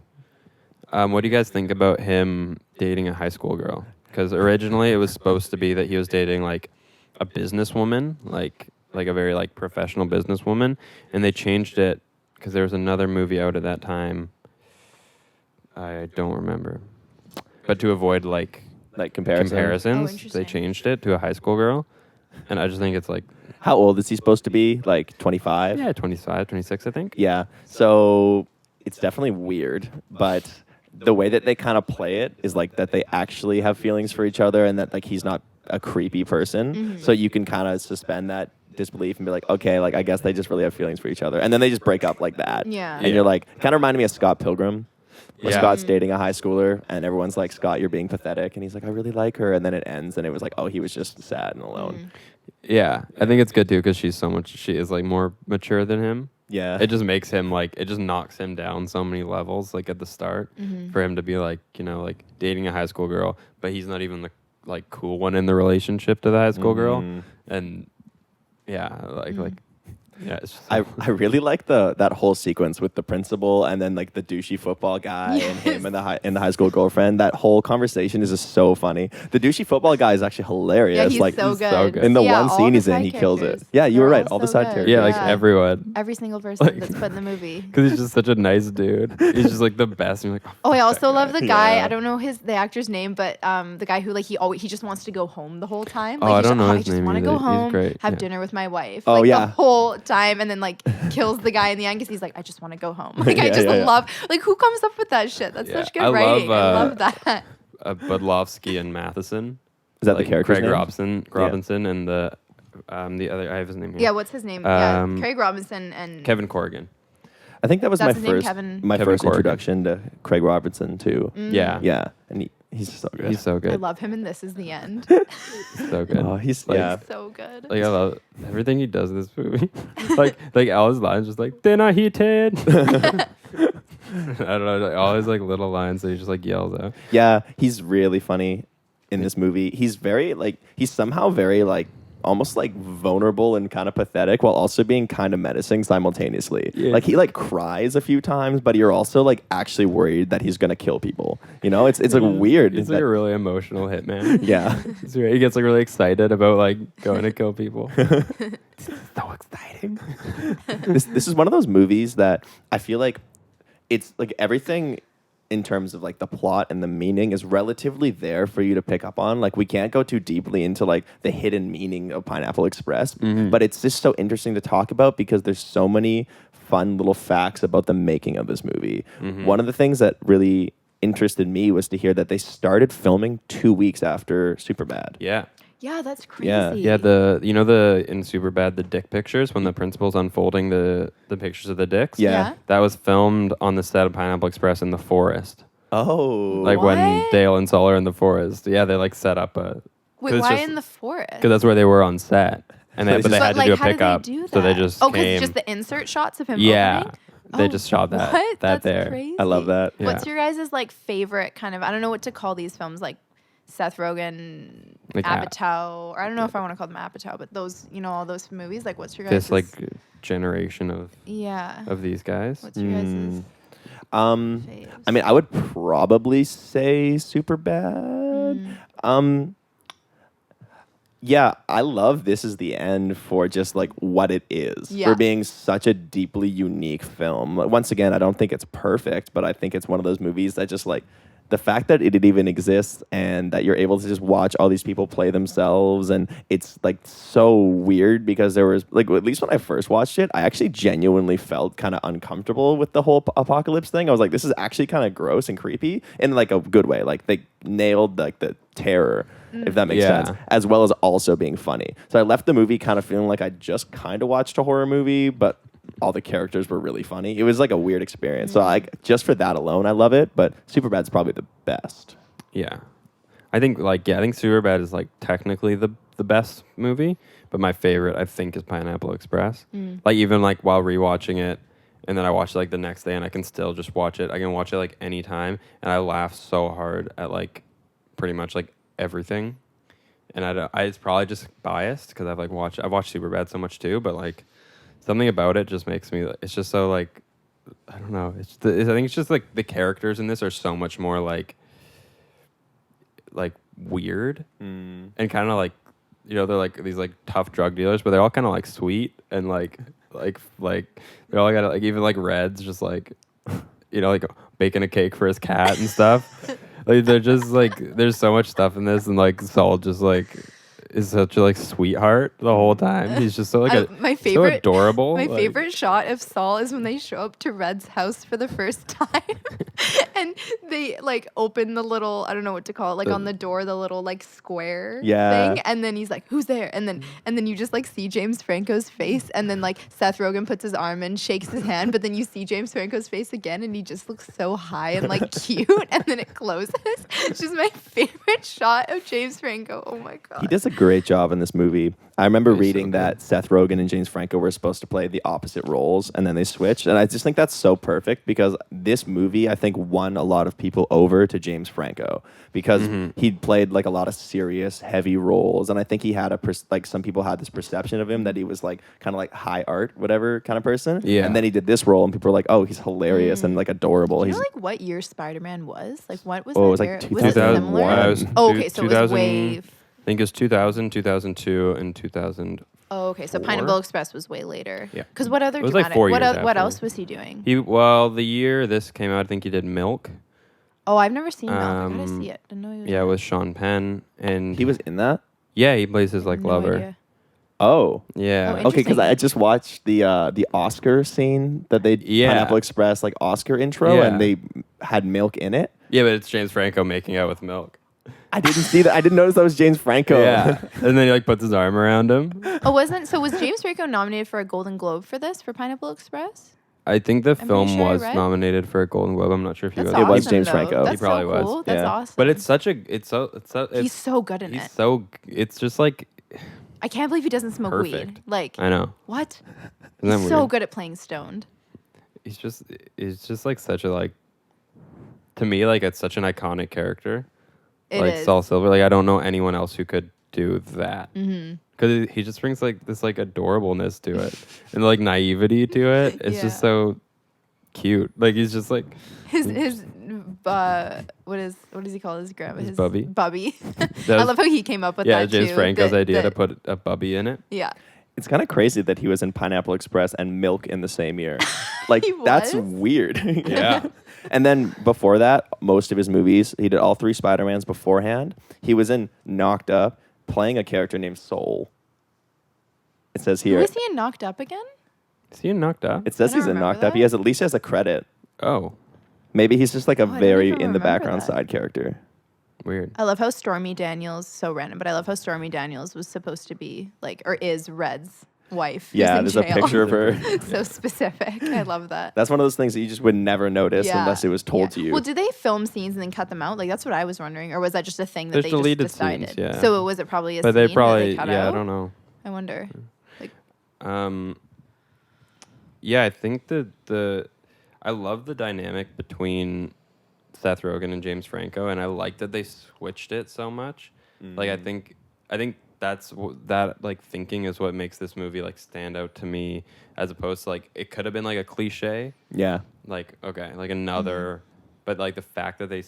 What do you guys think about him dating a high school girl? Because originally it was supposed to be that he was dating like a businesswoman, like a very like professional businesswoman, and they changed it because there was another movie out at that time. I don't remember, but to avoid like Like comparisons. Oh, comparisons, interesting. they changed it to a high school girl, and I just think it's like How old is he supposed to be? Like 25? yeah, 25, 26, I think. Yeah. So it's definitely weird, but the way that they kind of play it is like that they actually have feelings for each other and that like he's not a creepy person. Mm-hmm. So you can kind of suspend that disbelief and be like, okay, like I guess they just really have feelings for each other. And then they just break up like that. Yeah. And you're like, kind of reminded me of Scott Pilgrim. Where Yeah. Scott's dating a high schooler and everyone's like, Scott, you're being pathetic. And he's like, I really like her. And then it ends and it was like, oh, he was just sad and alone. Yeah, I think it's good too because she is like more mature than him. Yeah. It just makes him like it just knocks him down so many levels like at the start for him to be like like dating a high school girl, but he's not even the like cool one in the relationship to the high school girl, and yeah, like yeah, it's just I really like that whole sequence with the principal and then like the douchey football guy and him and the high school girlfriend. That whole conversation is just so funny. The douchey football guy is actually hilarious. Yeah, he's like so he's good. so good. in the Yeah, one all scene the he's in, side he kills it. characters. Yeah, you were They're right. All the so side good. characters. yeah, like Yeah. everyone Every single person Like- that's put in the movie. because he's just such a nice dude. He's just like the best. And you're like, Oh, I also love the guy. Yeah. I don't know the actor's name, but the guy who like he just wants to go home the whole time. Oh, Like, I he's don't know I his just name want to either. go He's home, great, have yeah. dinner with my wife. Oh, like, yeah. the whole time, and then like kills the guy in the end because he's like, I just want to go home. Like I Yeah, just yeah. love like who comes up with that shit? That's Yeah. such good I love, writing. I love that. Budlowski and Matheson. Is that like the character's Craig name? Robinson and the other I have his name here. Yeah, what's his name? Yeah, Um, Craig Robinson and Kevin Corrigan. I think that was That's my his name, first Kevin? my Kevin first Corrigan. introduction to Craig Robertson too. Yeah. Yeah, and he's so good. He's so I good. love him in This Is the End. So good. Oh, he's Like, yeah. So good. Like I love everything he does in this movie. like all his lines just like then I heated. I don't know, like, all his like little lines that he just like yells out. Yeah, he's really funny in this movie. He's very he's somehow very almost vulnerable and kind of pathetic while also being kind of menacing simultaneously. Yeah. Like he cries a few times, but you're also actually worried that he's gonna kill people. You know, it's weird. He's like a really emotional hitman. yeah. He gets like really excited about like going to kill people. So exciting. This is one of those movies that I feel like it's like everything in terms of like the plot and the meaning is relatively there for you to pick up on. Like we can't go too deeply into like the hidden meaning of Pineapple Express, but it's just so interesting to talk about because there's so many fun little facts about the making of this movie. One of the things that really interested me was to hear that they started filming 2 weeks after Superbad. Yeah. Yeah, that's crazy. Yeah, the in Superbad, the dick pictures when the principal's unfolding the pictures of the dicks. Yeah. That was filmed on the set of Pineapple Express in the forest. Oh. Like when What? Dale and Saul are in the forest. Yeah, they like set up a. Wait, why in the forest? Because that's where they were on set, and But they had to like, do a how did pickup. they do that? So they just because came. just the insert shots of him Yeah, opening? they Oh, just shot that. What? That That's there. crazy. I love that. Yeah. What's your guys' like favorite kind of? I don't know what to call these films, like Seth Rogen, Like Apatow, or I don't know if I want to call them Apatow, but those, all those movies. Like, what's your guys' This like generation of yeah? these guys. What's your guys' faves? I mean, I would probably say Superbad. Yeah, I love This Is the End for just like what it is, Yeah. for being such a deeply unique film. Like, once again, I don't think it's perfect, but I think it's one of those movies that just like the fact that it even exists and that you're able to just watch all these people play themselves, and it's like so weird because there was like, at least when I first watched it, I actually genuinely felt kind of uncomfortable with the whole apocalypse thing. I was like, this is actually kind of gross and creepy in like a good way. Like they nailed like the terror, if that makes Yeah. sense, as well as also being funny. So I left the movie kind of feeling like I just kind of watched a horror movie, but all the characters were really funny. It was like a weird experience. So I just for that alone, I love it. But Superbad's probably the best. Yeah, I think Superbad is like technically the best movie, but my favorite I think is Pineapple Express. Like even like while rewatching it, and then I watch it like the next day, and I can still just watch it. I can watch it like anytime, and I laugh so hard at like pretty much like everything. And it's probably just biased because I've watched Superbad so much too, but like something about it just makes me. It's just so like I don't know. I think it's just like the characters in this are so much more like weird and kind of like they're like these like tough drug dealers, but they're all kind of like sweet and like they all got like even like Red's just like like baking a cake for his cat and stuff. Like they're just like there's so much stuff in this, and like Saul just like is such a like sweetheart the whole time. He's just so like so adorable. My favorite shot of Saul is when they show up to Red's house for the first time, and they like open the little, I don't know what to call it, like on the door, the little like square thing, and then he's like, "Who's there?" And then you just like see James Franco's face, and then like Seth Rogen puts his arm in, shakes his hand, but then you see James Franco's face again, and he just looks so high and like cute, and then it closes. It's just my favorite shot of James Franco. Oh my god, He does a great job in this movie. I remember He's reading so that Seth Rogen and James Franco were supposed to play the opposite roles, and then they switched. And I just think that's so perfect because this movie, I think, won a lot of people over to James Franco because he played like a lot of serious, heavy roles. And I think he had some people had this perception of him that he was like kind of like high art, whatever kind of person. Yeah. And then he did this role, and people were like, "Oh, he's hilarious and like adorable." Do you He's know like what year Spider-Man was? Like what was Oh, that it was like year? 2001. Was it similar? Oh, okay, so it was way. I think it was 2000, 2002, and 2000. Oh, okay. So Four? Pineapple Express was way later. Yeah. Because what other It was like dramatic? 4 years What after. else was he doing? The year this came out, I think he did Milk. Oh, I've never seen Milk. I gotta see it. Didn't know he was. Yeah, in it. with Sean Penn, and he was in that. yeah, he plays his like No lover. idea. Oh. Yeah. Oh, Okay, because I just watched the Oscar scene that they Pineapple Express like Oscar intro, Yeah. and they had Milk in it. Yeah, but it's James Franco making out with Milk. I didn't see that. I didn't notice that was James Franco. Yeah, and then he like puts his arm around him. Oh, was James Franco nominated for a Golden Globe for this for Pineapple Express? I think the pretty film sure I was read. nominated for a Golden Globe. I'm not sure if he That's was. It awesome, was James though. Franco. That's He probably so was. cool. That's Yeah. awesome. But it's he's so good in it. It's just like I can't believe he doesn't smoke weed. perfect. Like I know. what? Isn't that He's so weird? good at playing stoned. He's just like such a like. To me, like it's such an iconic character. It like is. Saul Silver. Like I don't know anyone else who could do that. Because he just brings like this like adorableness to it and like naivety to it. It's Yeah. just so cute. Like he's just like His what does he call his grandma? His bubby? Bubby. That I was- love how he came up with yeah, that James too. Franco's idea to that- put a bubby in it. Yeah. It's kind of crazy that he was in Pineapple Express and Milk in the same year. Like, He that's was? weird. Yeah. And then before that, most of his movies, he did all 3 Spider-Mans beforehand. He was in Knocked Up, playing a character named Soul. It says Who here. was he in Knocked Up again? Is he knocked up? It says I don't he's in remember Knocked Up. He that. has at least has a credit. Oh, Maybe he's just like a I don't very even in the remember background that. side character. weird. I love how Stormy Daniels, so random, but I love how Stormy Daniels was supposed to be like, or is Red's wife. who's Yeah, in there's a jail. picture of her. So specific. I love that. That's one of those things that you just would never notice unless it was told to you. Well, do they film scenes and then cut them out? Like that's what I was wondering, or was that just a thing that There's they deleted just decided? scenes, yeah. So was it probably a But scene they probably, that they cut yeah, out? I don't know. I wonder. Like, Yeah, I think I love the dynamic between Seth Rogen and James Franco, and I like that they switched it so much. Like, I think that's that like thinking is what makes this movie like stand out to me, as opposed to like it could have been like a cliche, Yeah. like okay, like another, but like the fact that they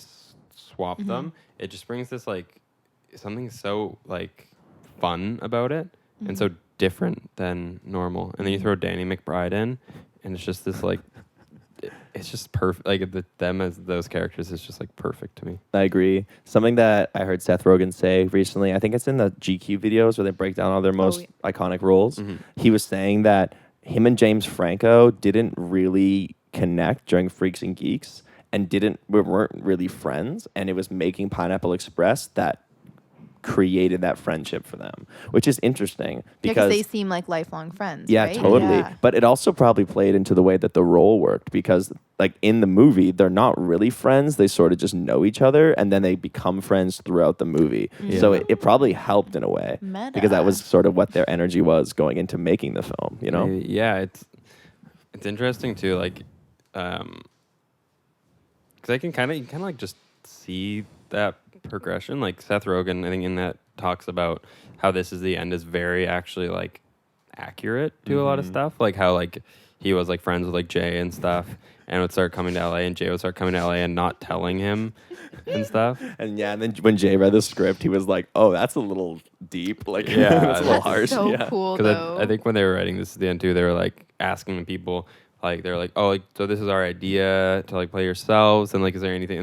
swapped them, it just brings this like something so like fun about it and so different than normal. And then you throw Danny McBride in, and it's just this like it's just perfect. Like them as those characters is just like perfect to me. I agree. Something that I heard Seth Rogen say recently, I think it's in the GQ videos where they break down all their most iconic roles. He was saying that him and James Franco didn't really connect during Freaks and Geeks and weren't really friends, and it was making Pineapple Express that created that friendship for them, which is interesting because because they seem like lifelong friends. yeah, right? totally. Yeah. But it also probably played into the way that the role worked because, like, in the movie, they're not really friends. They sort of just know each other, and then they become friends throughout the movie. So it probably helped in a way because that was sort of what their energy was going into making the film, you know? Maybe, yeah, it's interesting too, like, because I can kind of like just see that progression. Like Seth Rogen, I think in that talks about how this is the end is very actually like accurate to a lot of stuff. Like how like he was like friends with like Jay and stuff, and would start coming to LA, and Jay would start coming to LA and not telling him and stuff. And yeah, and then when Jay read the script, he was like, "Oh, that's a little deep. Like, Yeah, that's a little that's harsh." So yeah. cool Because though. I think when they were writing This Is the End too, they were like asking people, like they're like, oh, like, so this is our idea to like play yourselves, and like, is there anything?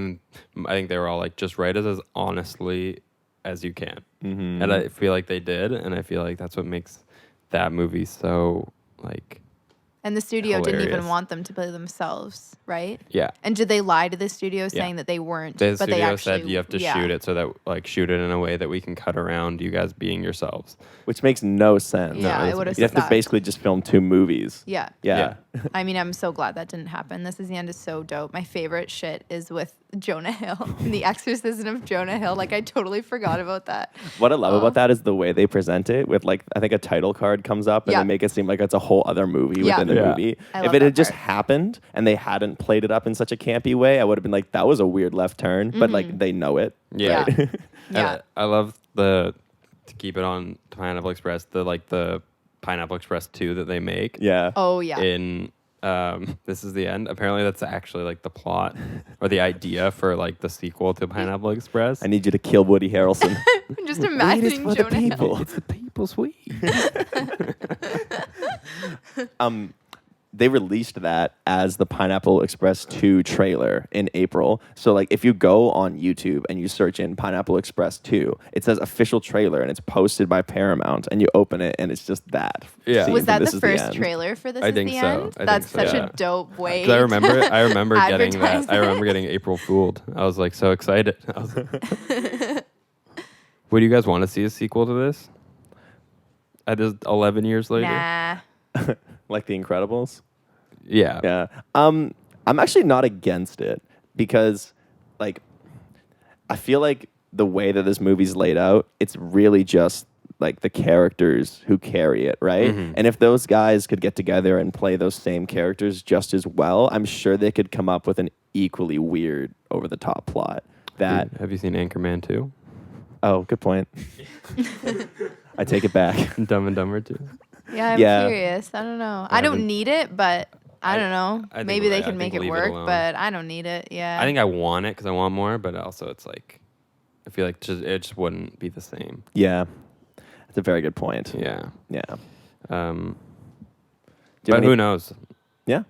And I think they were all like, just write us as honestly as you can. And I feel like they did, and I feel like that's what makes that movie so like. And the studio didn't even hilarious. want them to play themselves, right? Yeah. And did they lie to the studio saying that they weren't? The but studio they actually said you have to shoot it so that like shoot it in a way that we can cut around you guys being yourselves. Which makes no sense. Yeah, it would've You'd have to sucked. basically just film 2 movies. Yeah. Yeah. I mean, I'm so glad that didn't happen. This Is the End is so dope. My favorite shit is with Jonah Hill, The Exorcism of Jonah Hill. Like, I totally forgot about that. What I love about that is the way they present it with, like, I think a title card comes up and Yeah. they make it seem like it's a whole other movie Yeah. within the Yeah. movie. I If love it that had just part. happened and they hadn't played it up in such a campy way, I would have been like, that was a weird left turn. But, like, they know it. Yeah. Yeah. And Yeah. I love to keep it on Pineapple Express, the Pineapple Express 2 that they make. Yeah. Oh, yeah. In This Is the End. Apparently that's actually like the plot or the idea for like the sequel to Pineapple Express. I need you to kill Woody Harrelson. I'm just Weed is imagining for the Jonah Hill. people. It's the people's weed. They released that as the Pineapple Express 2 trailer in April. So, like, if you go on YouTube and you search in Pineapple Express 2, it says official trailer and it's posted by Paramount, and you open it and it's just that. Yeah. scene Was from that This the Is first End. trailer for This I Is think the so. End? I think That's so, such yeah. a dope way. 'Cause I remember getting that. advertise I remember getting April Fooled. I was like so excited. I was Would you guys want to see a sequel to this? At this 11 years later? Nah. Like The Incredibles? Yeah. Yeah. I'm actually not against it because, like, I feel like the way that this movie's laid out, it's really just like the characters who carry it, right? And if those guys could get together and play those same characters just as well, I'm sure they could come up with an equally weird, over the top plot. That Have you seen Anchorman 2? oh, good point. I take it back. Dumb and Dumber 2? Yeah, I'm Yeah. curious. I don't know. I don't need it, but I don't know. I think Maybe they I can think make it leave it work, alone. but I don't need it. Yeah. I think I want it because I want more, but also it's like, I feel like it just wouldn't be the same. Yeah. That's a very good point. Yeah. Yeah. But who knows? Yeah.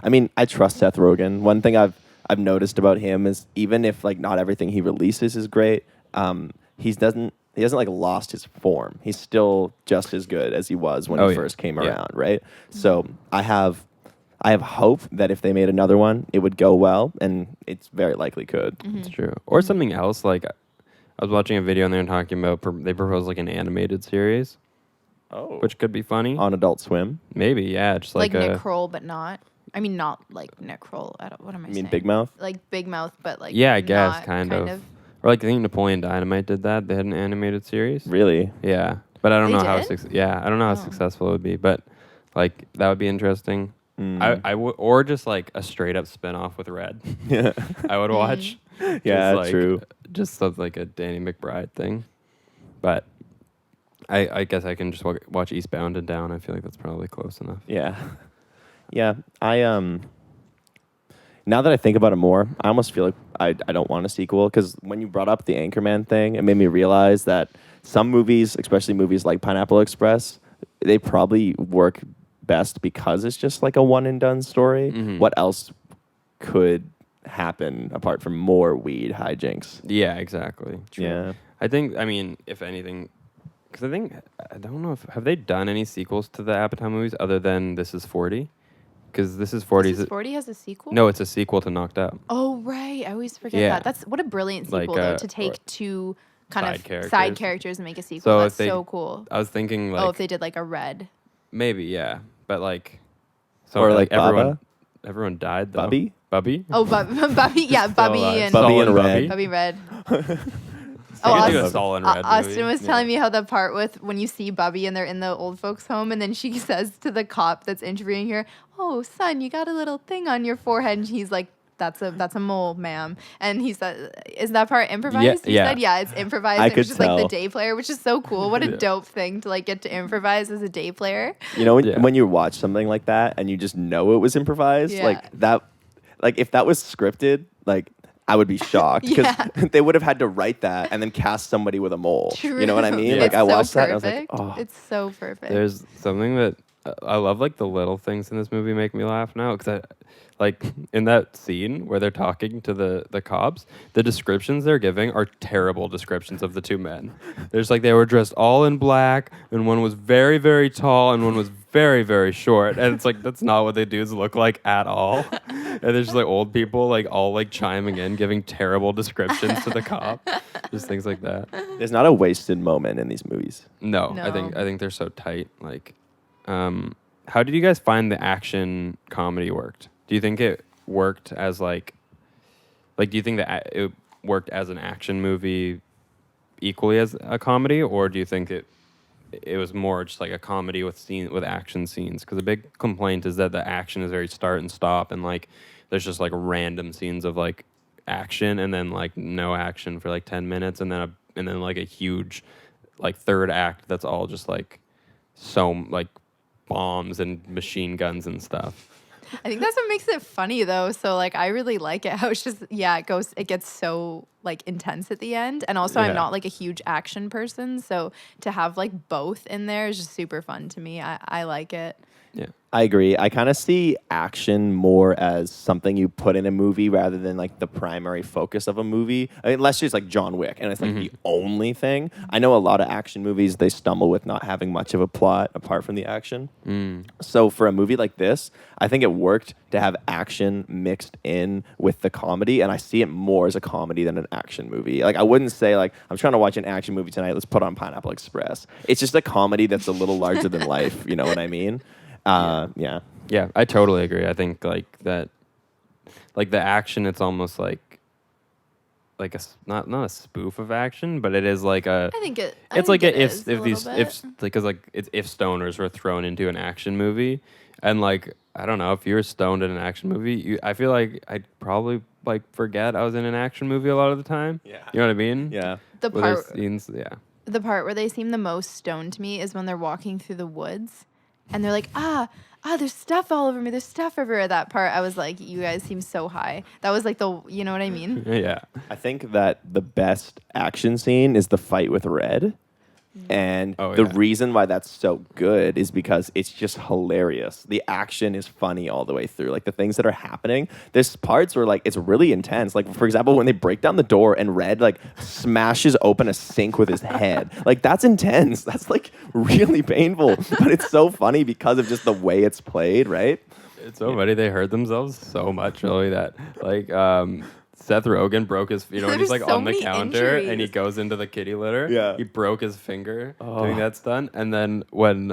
I mean, I trust Seth Rogen. One thing I've noticed about him is even if like not everything he releases is great, he hasn't like lost his form. He's still just as good as he was when he first came around, right? So I have hope that if they made another one, it would go well, and it's very likely could. It's true. Or something else. Like I was watching a video and they were talking about they proposed like an animated series, which could be funny On Adult Swim. Maybe, yeah, just like Nick Kroll, but not. I mean, not like Nick Kroll. What am I saying? You mean Big Mouth? Like Big Mouth, but like yeah, I guess not kind of. Or like I think Napoleon Dynamite did that. They had an animated series. Really? Yeah, but I don't They know how. did? I don't know how successful it would be, but like that would be interesting. I would, or just like a straight up spin-off with Red. Yeah. I would watch. Yeah, like, true. Just something like a Danny McBride thing, but I guess I can just watch Eastbound and Down. I feel like that's probably close enough. Yeah. Yeah. Now that I think about it more, I almost feel like I don't want a sequel, because when you brought up the Anchorman thing, it made me realize that some movies, especially movies like Pineapple Express, they probably work best because it's just like a one and done story. What else could happen apart from more weed hijinks? Yeah, exactly. True. Yeah. I mean, if anything, because I don't know have they done any sequels to the Apatow movies other than This Is 40? Because This Is 40 This Is 40 has a sequel? No, it's a sequel to Knocked Up. Oh, right. I always forget Yeah. that. That's what a brilliant sequel, though, to take two kind of side characters and make a sequel. So That's so cool. I was thinking like... if they did like a Red. Maybe, yeah. But like... So or like everyone died, though. Bubby? Bubby? Oh, Bubby. Yeah, Bubby and... Bubby and Red. Bubby Red. Austin Austin was telling me how the part with when you see Bubby and they're in the old folks' home, and then she says to the cop that's interviewing her, "Oh, son, you got a little thing on your forehead," and he's like, "That's a mole, ma'am." And he said, "Is that part improvised?" He said, "Yeah, it's improvised." I could just tell. like the day player, which is so cool. What a dope thing to like get to improvise as a day player. You know, when you watch something like that and you just know it was improvised, like that, like if that was scripted, like I would be shocked, because they would have had to write that and then cast somebody with a mole. True. You know what I mean? It's Like I watched so that and I was like, perfect. oh. It's so perfect. There's something that I love, like the little things in this movie make me laugh now, because like in that scene where they're talking to the cops, the descriptions they're giving are terrible descriptions of the two men. There's like they were dressed all in black, and one was very, very tall, and one was very, very short. And it's like that's not what they dudes look like at all. And there's just like old people like all like chiming in, giving terrible descriptions to the cop. Just things like that. There's not a wasted moment in these movies. No. I think they're so tight. Like, how did you guys find the action comedy worked? Do you think it worked as like do you think that it worked as an action movie equally as a comedy, or do you think it was more just like a comedy with action scenes? Because a big complaint is that the action is very start and stop, and like there's just like random scenes of like action and then like no action for like 10 minutes, and then like a huge like third act that's all just like so like bombs and machine guns and stuff. I think that's what makes it funny, though. So like I really like it how it's just it gets so like intense at the end. And also I'm not like a huge action person, so to have like both in there is just super fun to me. I like it. Yeah. I agree. I kind of see action more as something you put in a movie rather than like the primary focus of a movie. I mean, unless it's like John Wick and it's like the only thing. I know a lot of action movies, they stumble with not having much of a plot apart from the action. So for a movie like this, I think it worked to have action mixed in with the comedy, and I see it more as a comedy than an action movie. Like I wouldn't say like, I'm trying to watch an action movie tonight, let's put on Pineapple Express. It's just a comedy that's a little larger than life, you know what I mean? Yeah, I totally agree. I think like that, like the action, it's almost like a not a spoof of action, but it is like a. I think it. It's like if stoners were thrown into an action movie, and like I don't know, if you were stoned in an action movie, I feel like I'd probably like forget I was in an action movie a lot of the time. Yeah, you know what I mean? Yeah. The where part. Scenes, The part where they seem the most stoned to me is when they're walking through the woods. And they're like, there's stuff all over me. There's stuff everywhere. That part, I was like, you guys seem so high. That was like you know what I mean? Yeah. I think that the best action scene is the fight with Red. And Oh, the yeah. reason why that's so good is because it's just hilarious. The action is funny all the way through. Like the things that are happening, there's parts where like it's really intense. Like for example, when they break down the door and Red like smashes open a sink with his head. Like that's intense. That's like really painful. But it's so funny because of just the way it's played, right? It's so funny. They hurt themselves so much really that like Seth Rogen broke his, when he's There's like so on the many counter and he injuries. goes into the kitty litter. Yeah. He broke his finger doing that stunt. And then when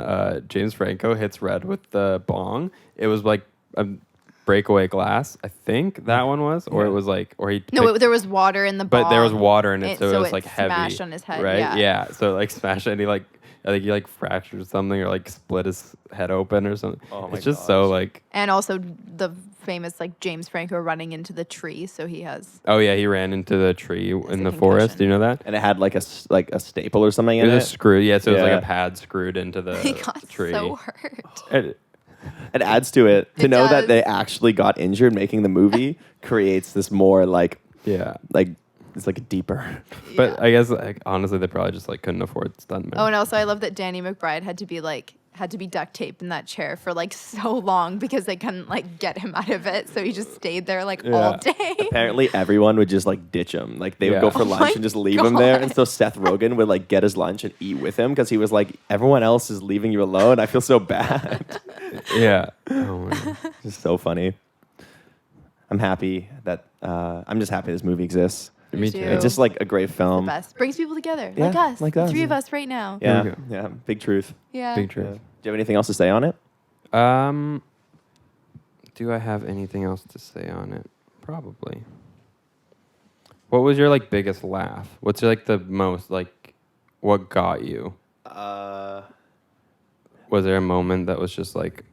James Franco hits Red with the bong, it was like a breakaway glass. I think that one was, or it was like, or he. No, there was water in the bong. But there was water in it, so it was like heavy. Smashed on his head. Right? Yeah. So like smashed it, and he like, I think he like fractured something or like split his head open or something. Oh my it's just so gosh. like. And also the famous like James Franco running into the tree, so he has. Oh yeah, he ran into the tree in the a forest. Do you know that? And it had like a staple or something It in was it. a screw. Yeah, so it was like Yeah. a pad screwed into the He got tree. so hurt. It adds to it. To It know that does. they actually got injured making the movie creates this more like Yeah. it's like deeper. But Yeah. I guess like honestly, they probably just like couldn't afford stuntmen. Oh, and also I love that Danny McBride had to be duct taped in that chair for like so long because they couldn't like get him out of it, so he just stayed there like all Yeah. day. Apparently, everyone would just like ditch him. Like they would Yeah. go for Oh lunch my and just leave him there. And God. so Seth Rogen would like get his lunch and eat with him because he was like, everyone else is leaving you alone. I feel so bad. Yeah. Oh my God. It's so funny. I'm happy that I'm just happy this movie exists. Me too. too. It's just like a great The film. best brings people together, Yeah, like us, like the us. three of us right now. Yeah, There we yeah, big truth. Yeah. Big Yeah. truth. Do you have anything else to say on it? Do I have anything else to say on it? Probably. What was your like biggest laugh? What's your, like the most like what got you? Was there a moment that was just like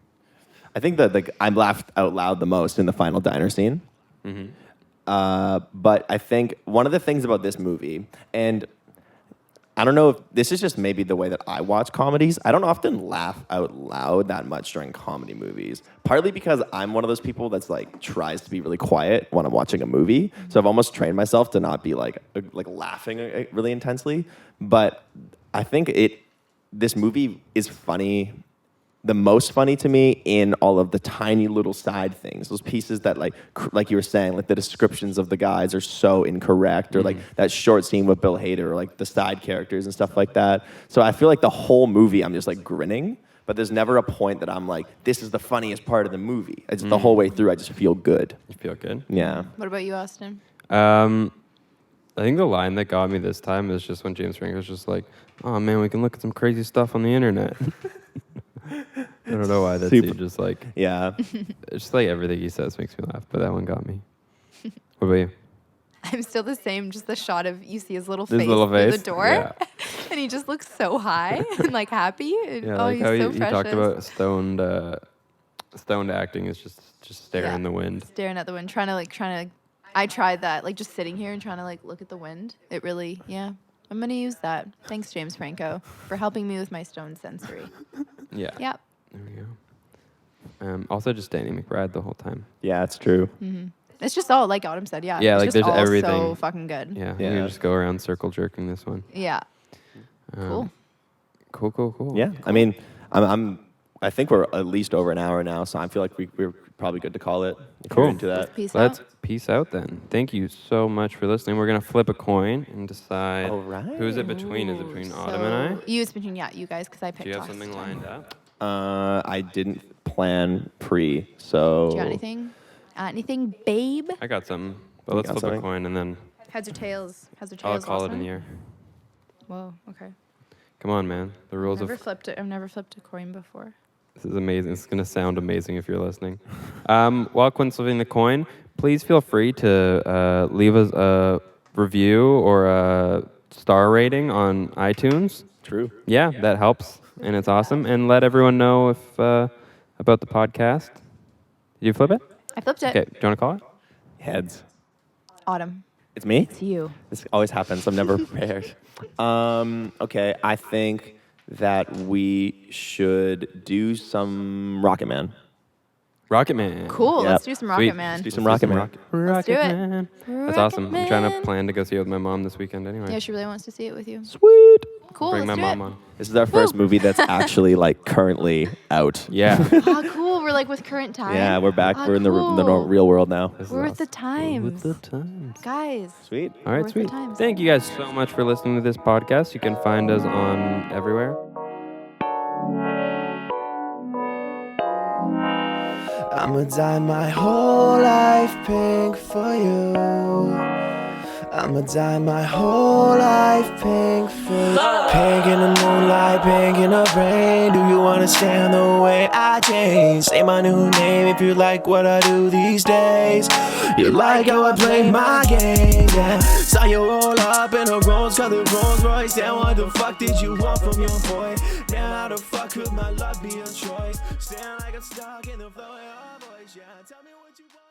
I think that like I laughed out loud the most in the final diner scene. But I think one of the things about this movie, and I don't know if this is just maybe the way that I watch comedies, I don't often laugh out loud that much during comedy movies. Partly because I'm one of those people that's like tries to be really quiet when I'm watching a movie. So I've almost trained myself to not be like laughing really intensely. But I think this movie is funny. The most funny to me in all of the tiny little side things, those pieces that like you were saying, like the descriptions of the guys are so incorrect, or like that short scene with Bill Hader, or like the side characters and stuff like that. So I feel like the whole movie I'm just like grinning, but there's never a point that I'm like, this is the funniest part of the movie. It's the whole way through. I just feel good. you feel good? Yeah. What about you, Austin? I think the line that got me this time is just when James Franco was just like, "Oh man, we can look at some crazy stuff on the internet." I don't know why that's Super. just like Yeah. it's just like everything he says makes me laugh, but that one got me. What about you? I'm still the same. Just the shot of you see his little His face little through face? the door, Yeah. and he just looks so high and like happy. And, Yeah, oh, like he's how so he precious. talked about stoned acting is just staring Yeah. in the wind. Staring at the wind, trying to. I tried that, like just sitting here and trying to like look at the wind. It really, yeah. I'm gonna use that. Thanks, James Franco, for helping me with my stone sensory. Yeah. Yep. There we go. Also, just Danny McBride the whole time. Yeah, it's true. It's just all like Autumn said. Yeah. Yeah, it's like, just there's all everything. so fucking good. Yeah. Yeah. We can just go around circle jerking this one. Yeah. Um, Cool. Cool. Yeah. I mean, I think we're at least over an hour now, so I feel like we're probably good to call it. If Cool. you're into that. Peace Let's out. peace out then. Thank you so much for listening. We're gonna flip a coin and decide All right. who's it between. Is it between Autumn and I? You, it's between you guys, because I picked. Do you have last something time. lined up? I didn't plan so. Do you got anything? Anything, babe? I got some, but You let's got flip a something? coin and then Heads or tails? Heads or I'll tails? call last it in time? the air. Whoa. Okay. Come on, man. The rules I've of never flipped a coin before. this is amazing. It's gonna sound amazing if you're listening. While Quinn's flipping the coin, please feel free to leave us a review or a star rating on iTunes. True. Yeah, that helps, and it's awesome. And let everyone know if about the podcast. Did you flip it? I flipped it. Okay. Do you want to call it? Heads. Autumn. It's me? It's you. This always happens. I'm never prepared. Okay, I think that we should do some Rocket Man. Rocket Man. Cool. Yep. Let's do some Sweet. Rocket Man. Let's do some Rocket Man. Let's do it. Man. That's Rocket awesome. I'm trying to Man. plan to go see it with my mom this weekend anyway. Yeah, she really wants to see it with you. Sweet. Cool. Bring my let's do mom it. on. This is our first movie that's actually like currently out. Yeah. Ah, cool. We're like with current time. Yeah, we're back. Ah, we're in the cool. real world now. This is We're with the awesome. We're times. with the times. Guys. Sweet. All We're right, with the sweet. times. Thank you guys so much for listening to this podcast. You can find us on everywhere. I'ma dye my whole life pink for you. I'ma dye my whole life pink for you. Pink in the moonlight, pink in the rain. Do you understand the way I change? Say my new name if you like what I do these days. You like how I play my game, yeah. Saw you roll up in a rose-colored Rolls Royce. Then what the fuck did you want from your boy? Now how the fuck could my love be a choice? Stand like a stalk in the flow of your voice, yeah. Tell me what you want.